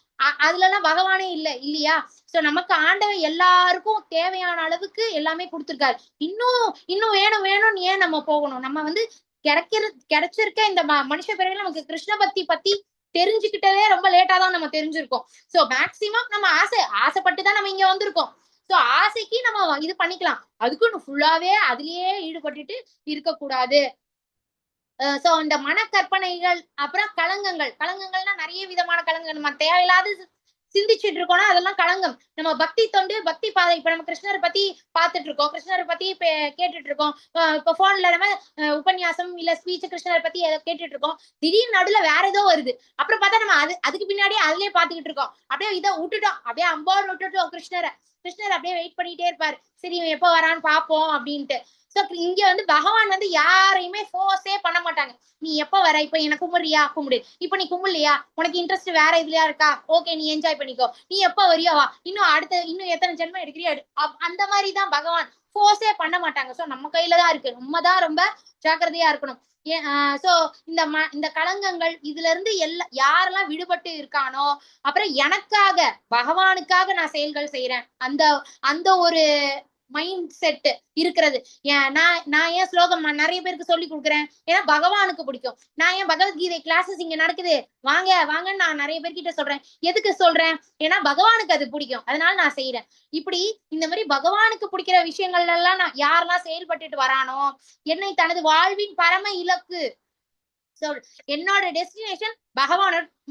B: அதுல எல்லாம் பகவானே இல்லையா? சோ நமக்கு ஆண்டவன் எல்லாருக்கும் தேவையான அளவுக்கு எல்லாமே கொடுத்திருக்காரு. இன்னும் வேணும்னு ஏன் நம்ம போகணும்? நம்ம வந்து கிடைச்சிருக்க இந்த மனுஷ பிறவில நமக்கு கிருஷ்ண பத்தி தெரிஞ்சுக்கிட்டதே ரொம்ப லேட்டா தான் நம்ம தெரிஞ்சிருக்கோம். சோ மேக்சிமம் நம்ம ஆசைப்பட்டுதான் நம்ம இங்க வந்திருக்கோம். சோ ஆசைக்கு நம்ம இது பண்ணிக்கலாம், அதுக்கு ஃபுல்லாவே அதுலயே ஈடுபட்டுட்டு இருக்கக்கூடாது. சோ இந்த மனக்கற்பனைகள், அப்புறம் களங்கங்கள்னா நிறைய விதமான களங்கள். நம்ம தேவையில்லாத சிந்திச்சுட்டு இருக்கோம்னா அதெல்லாம் களங்கம். நம்ம பக்தி தொண்டு, பக்தி பாதை, இப்ப நம்ம கிருஷ்ணரை பத்தி பாத்துட்டு இருக்கோம், கிருஷ்ணரை பத்தி கேட்டுட்டு இருக்கோம், இப்ப போன்ல நம்ம உபன்யாசம் இல்ல ஸ்பீச் கிருஷ்ணரை பத்தி கேட்டுட்டு இருக்கோம், திடீர்னு நடுல வேற ஏதோ வருது, அப்புறம் பார்த்தா நம்ம அதுக்கு பின்னாடியே அதுலயே பாத்துக்கிட்டு இருக்கோம், அப்படியே இதை விட்டுட்டோம், அப்படியே அம்போடு விட்டுட்டோம் கிருஷ்ணர் அப்படியே வெயிட் பண்ணிட்டே இருப்பாரு, சரி எப்ப வரான்னு பாப்போம் அப்படின்ட்டு. சோ இங்க வந்து பகவான் வந்து யாரையுமே ஃபோர்ஸே பண்ண மாட்டாங்க. நீ எப்ப வர, இப்ப எனக்கு கும்பிடுறியா கும்பிடு, இப்ப நீ கும்பிடலையா, உனக்கு இன்ட்ரெஸ்ட் வேற இதுலயா இருக்கா, ஓகே நீ என்ஜாய் பண்ணிக்கோ, நீ எப்ப வரியா வா, இன்னும் எத்தனை ஜென்மம் எடுக்கிறியா, அந்த மாதிரிதான் பகவான் ஃபோர்ஸே பண்ண மாட்டாங்க. சோ நம்ம கையில தான் இருக்கு, நம்ம தான் ரொம்ப ஜாக்கிரதையா இருக்கணும். சோ இந்த களங்கங்கள் இதுல இருந்து யாரெல்லாம் விடுபட்டு இருக்கானோ, அப்புறம் எனக்காக பகவானுக்காக நான் செயல்கள் செய்யறேன், அந்த ஒரு மைண்ட் செட் இருக்கிறது. நான் ஏன் ஸ்லோகம் நிறைய பேருக்கு சொல்லி கொடுக்குறேன், ஏன்னா பகவானுக்கு பிடிக்கும். நான் ஏன் பகவத்கீதை கிளாஸஸ் இங்க நடக்குது, வாங்க வாங்கன்னு நான் நிறைய பேர்கிட்ட சொல்றேன். எதுக்கு சொல்றேன், ஏன்னா பகவானுக்கு அது பிடிக்கும், அதனால நான் செய்யறேன். இப்படி இந்த மாதிரி பகவானுக்கு பிடிக்கிற விஷயங்கள்ல எல்லாம் நான் யாரெல்லாம் செயல்பட்டுட்டு வரானோ, என்னை தனது வாழ்வின் பரம இலக்கு, என்னோட டெஸ்டினேஷன்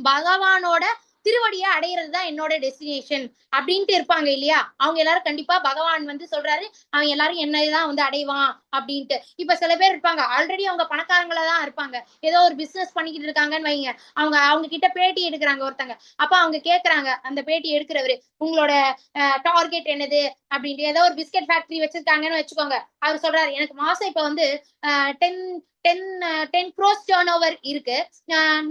B: பகவானோட திருவடியை அடையிறதுதான் என்னோட டெஸ்டினேஷன் அப்படின்ட்டு இருப்பாங்க இல்லையா, அவங்க எல்லாரும் கண்டிப்பா பகவான் வந்து சொல்றாரு அவன் எல்லாரும் என்னதான் வந்து அடைவான் அப்படின்ட்டு. இப்ப சில பேர் இருப்பாங்க ஆல்ரெடி அவங்க பணக்காரங்களா தான் இருப்பாங்க, ஏதோ ஒரு பிசினஸ் பண்ணிக்கிட்டு இருக்காங்கன்னு வைங்க, அவங்க கிட்ட பேட்டி எடுக்கிறாங்க ஒருத்தங்க. அப்ப அவங்க கேக்குறாங்க, அந்த பேட்டி எடுக்கிறவரு, உங்களோட டார்கெட் என்னது அப்படின்ட்டு. ஏதோ ஒரு பிஸ்கெட் ஃபேக்டரி வச்சிருக்காங்கன்னு வச்சுக்கோங்க. அவர் சொல்றாரு எனக்கு மாசம் இப்ப வந்து 10 crores டர்ன் ஓவர் இருக்கு,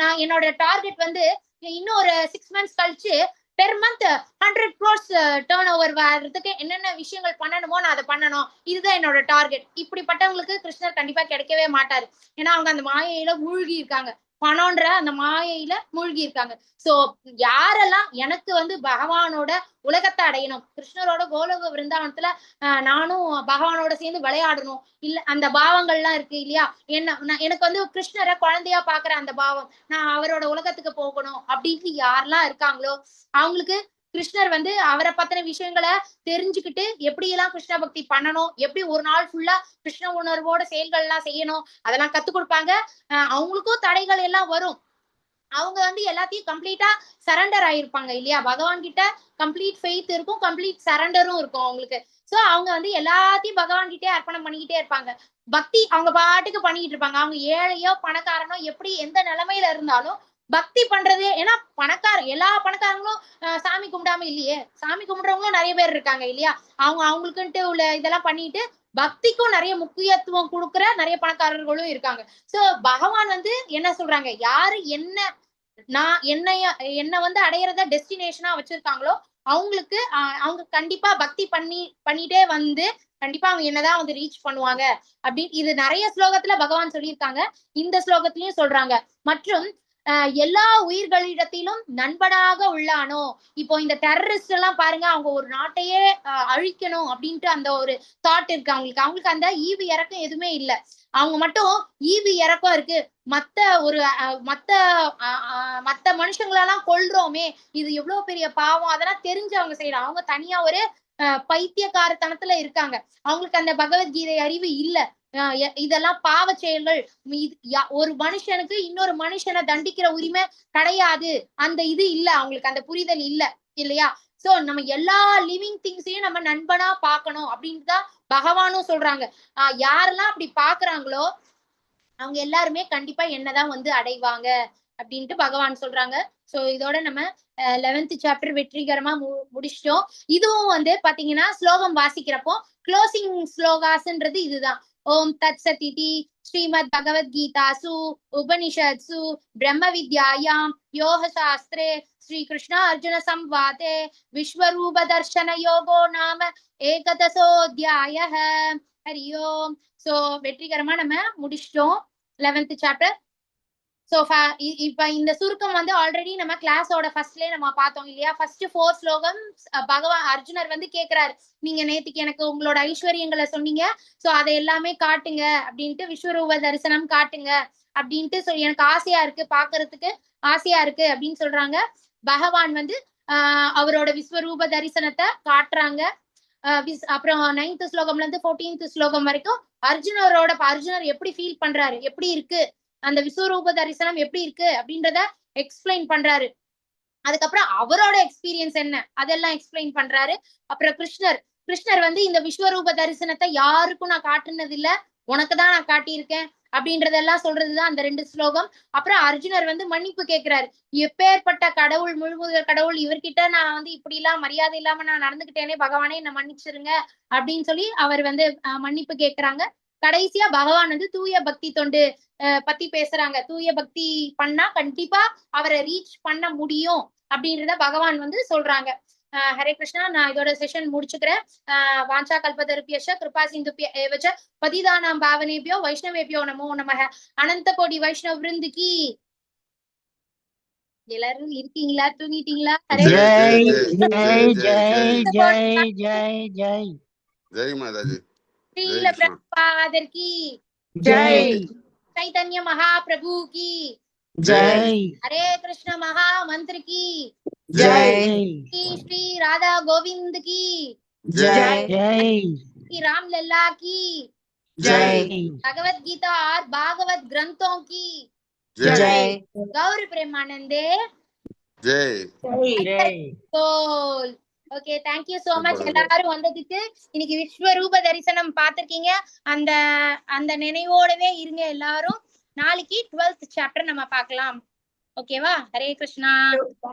B: நான் என்னோட டார்கெட் வந்து இன்னும் ஒரு 6 months கழிச்சு per month 100 crores turn over வர்றதுக்கு என்னென்ன விஷயங்கள் பண்ணணுமோ நான் அதை பண்ணணும், இதுதான் என்னோட டார்கெட். இப்படிப்பட்டவங்களுக்கு கிருஷ்ணர் கண்டிப்பா கிடைக்கவே மாட்டாரு, ஏன்னா அவங்க அந்த மாயையில மூழ்கி இருக்காங்க, பணம்ன்ற அந்த மாயையில மூழ்கி இருக்காங்க. சோ யாரெல்லாம் எனக்கு வந்து பகவானோட உலகத்தை அடையணும், கிருஷ்ணரோட கோலோக விருந்தாவனத்துல நானும் பகவானோட சேர்ந்து விளையாடணும், இல்ல அந்த பாவங்கள்லாம் இருக்கு இல்லையா, எனக்கு வந்து கிருஷ்ணரை குழந்தையா பாக்குற அந்த பாவம், நான் அவரோட உலகத்துக்கு போகணும் அப்படின்னு யாரெல்லாம் இருக்காங்களோ அவங்களுக்கு கிருஷ்ணர் வந்து அவரை பத்தின விஷயங்களை தெரிஞ்சுக்கிட்டு எப்படி எல்லாம் கிருஷ்ண பக்தி பண்ணணும், எப்படி ஒரு நாள் ஃபுல்லா கிருஷ்ண உணர்வோட செயல்கள் எல்லாம் செய்யணும் அதெல்லாம் கத்து கொடுப்பாங்க. அவங்களுக்கும் தடைகள் எல்லாம் வரும், அவங்க வந்து எல்லாத்தையும் கம்ப்ளீட்டா சரண்டர் ஆயிருப்பாங்க இல்லையா, பகவான் கிட்ட கம்ப்ளீட் ஃபெய்த் இருக்கும், கம்ப்ளீட் சரண்டரும் இருக்கும் அவங்களுக்கு. சோ அவங்க வந்து எல்லாத்தையும் பகவான் கிட்டே அர்ப்பணம் பண்ணிக்கிட்டே இருப்பாங்க, பக்தி அவங்க பாட்டுக்கு பண்ணிக்கிட்டு இருப்பாங்க. அவங்க ஏழையோ பணக்காரனோ எப்படி எந்த நிலைமையில இருந்தாலும் பக்தி பண்றது, ஏன்னா எல்லா பணக்காரங்களும் சாமி கும்பிடாம இல்லையே, சாமி கும்பிடுறவங்களும் நிறைய பேர் இருக்காங்க இல்லையா, அவங்களுக்குன்ட்டு உள்ள இதெல்லாம் பண்ணிட்டு பக்திக்கும் நிறைய முக்கியத்துவம் கொடுக்குற நிறைய பணக்காரர்களும் இருக்காங்க. சோ பகவான் வந்து என்ன சொல்றாங்க, யாரு என்ன வந்து அடையறத டெஸ்டினேஷனா வச்சிருக்காங்களோ அவங்களுக்கு அவங்க கண்டிப்பா பக்தி பண்ணிட்டே வந்து கண்டிப்பா அவங்க என்னதான் வந்து ரீச் பண்ணுவாங்க அப்படின்னு இது நிறைய ஸ்லோகத்துல பகவான் சொல்லியிருக்காங்க, இந்த ஸ்லோகத்திலயும் சொல்றாங்க. மற்றும் எல்லா உயிர்களிடத்திலும் நண்பனாக உள்ளானோ, இப்போ இந்த டெரரிஸ்ட் எல்லாம் பாருங்க, அவங்க ஒரு நாட்டையே அழிக்கணும் அப்படின்ட்டு அந்த ஒரு தாட் இருக்கு அவங்களுக்கு அந்த ஈவு இறக்கம் எதுவுமே இல்லை, அவங்க மட்டும் ஈவு இறக்கம் இருக்கு, மத்த மனுஷங்களெல்லாம் கொல்றோமே இது எவ்வளவு பெரிய பாவம், அதெல்லாம் தெரிஞ்சு அவங்க செய்யறாங்க. அவங்க தனியா ஒரு பைத்தியக்காரத்தனத்துல இருக்காங்க, அவங்களுக்கு அந்த பகவத்கீதை அறிவு இல்ல, இதெல்லாம் பாவ செயல்கள், ஒரு மனுஷனுக்கு இன்னொரு மனுஷனை தண்டிக்கிற உரிமை கிடையாது, அந்த இது இல்ல அவங்களுக்கு, அந்த புரிதல் இல்ல இல்லையா. சோ நம்ம எல்லா லிவிங் திங்ஸையும் நம்ம நண்பனா பார்க்கணும் அப்படின்னு தான் பகவானும் சொல்றாங்க. யாரெல்லாம் அப்படி பாக்குறாங்களோ அவங்க எல்லாருமே கண்டிப்பா என்னதான் வந்து அடைவாங்க அப்படின்ட்டு பகவான் சொல்றாங்க. சோ இதோட நம்ம 11th சாப்டர் வெற்றிகரமா முடிச்சிட்டோம். இதுவும் வந்து பாத்தீங்கன்னா ஸ்லோகம் வாசிக்கிறப்போ க்ளோசிங் ஸ்லோகாஸ்ன்றது இதுதான். ஓம் தத் சதிதி ஸ்ரீமத் பகவத்கீதாசு உபனிஷத்சு பிரம்ம வித்யாயாம் யோக சாஸ்திரே ஸ்ரீ கிருஷ்ண அர்ஜுன சம்வாதே விஸ்வரூப தர்ஷன யோகோ நாம ஏகதசோத்யாயः. ஹரி ஓம். சோ வெற்றிகரமா நம்ம முடிச்சிட்டோம் 11th சாப்டர். சோ இப்ப இந்த சுருக்கம் வந்து ஆல்ரெடி நம்ம கிளாஸோட ஃபர்ஸ்ட்லயே நம்ம பார்த்தோம் இல்லையா. ஃபர்ஸ்ட் 4 ஸ்லோகம் பகவான் அர்ஜுனர் வந்து கேக்குறாரு, நீங்க நேத்துக்கு எனக்கு உங்களோட ஐஸ்வர்யங்களை சொன்னீங்க, சோ அதை எல்லாமே காட்டுங்க அப்படின்ட்டு, விஸ்வரூப தரிசனம் காட்டுங்க அப்படின்ட்டு எனக்கு ஆசையா இருக்கு, பாக்குறதுக்கு ஆசையா இருக்கு அப்படின்னு சொல்றாங்க. பகவான் வந்து அவரோட விஸ்வரூப தரிசனத்தை காட்டுறாங்க. அப்புறம் 9th ஸ்லோகம்ல இருந்து 14th ஸ்லோகம் வரைக்கும் அர்ஜுனர் எப்படி ஃபீல் பண்றாரு, எப்படி இருக்கு அந்த விஸ்வரூப தரிசனம் எப்படி இருக்கு அப்படின்றத எக்ஸ்பிளைன் பண்றாரு. அதுக்கப்புறம் அவரோட எக்ஸ்பீரியன்ஸ் என்ன அதெல்லாம் எக்ஸ்பிளைன் பண்றாரு. அப்புறம் கிருஷ்ணர் வந்து இந்த விஸ்வரூப தரிசனத்தை யாருக்கும் நான் காட்டுனது இல்ல, உனக்குதான் நான் காட்டியிருக்கேன் அப்படின்றதெல்லாம் சொல்றதுதான் அந்த 2 ஸ்லோகம். அப்புறம் அர்ஜுனர் வந்து மன்னிப்பு கேட்கிறாரு, எப்பேற்பட்ட கடவுள், முழுமுதல் கடவுள், இவர்கிட்ட நான் வந்து இப்படி எல்லாம் மரியாதை இல்லாம நான் நடந்துகிட்டேனே, பகவானே என்ன மன்னிச்சிருங்க அப்படின்னு சொல்லி அவர் வந்து மன்னிப்பு கேட்கிறாங்க. கடைசியா பகவான் வந்து தூய பக்தி தொண்டு பத்தி பேசுறாங்க. தூய பக்தி பண்ணா கண்டிப்பா அவரை ரீச் பண்ண முடியும் அப்படின்றத பகவான் வந்து சொல்றாங்க. ஹரே கிருஷ்ணா. நான் இதோட செஷன் முடிச்சுக்கிறேன். வாஞ்சா கல்பதருப்யஷ கிருபா சிந்துப்ய ஏவச்ச பதிதானாம் பாவனேபியோ வைஷ்ணவேபியோ நமோ நமஹ. அனந்த கோடி வைஷ்ணவ விருந்துக்கு. எல்லாரும் இருக்கீங்களா, தூங்கிட்டீங்களா? ஹரே
G: ஜெய் ஜெய் ஜெய் ஜெய் ஜெய் ஜெய்.
F: ஜெய் மாதாஜி.
B: ஸ்ரீல பிரபுபாதர் கி
C: ஜெய்.
B: चैतन्य महाप्रभु की
F: ஜெய்.
B: हरे कृष्ण महामंत्र की
F: ஜெய்.
B: श्री राधा गोविंद की
F: ஜெய்.
B: श्री राम लल्ला की
F: ஜெய்.
B: भगवत गीता और भागवत ग्रंथों की
F: ஜெய்.
B: गौर प्रेमानंदे
F: ஜெய்.
B: बोल. ஓகே, தேங்க்யூ சோ மச் எல்லாரும் வந்ததுக்கு. இன்னைக்கு விஸ்வரூப தரிசனம் பார்த்திருக்கீங்க. அந்த அந்த நினைவோடவே இருங்க எல்லாரும். நாளைக்கு 12th சாப்டர் நம்ம பார்க்கலாம். ஓகேவா? ஹரே கிருஷ்ணா.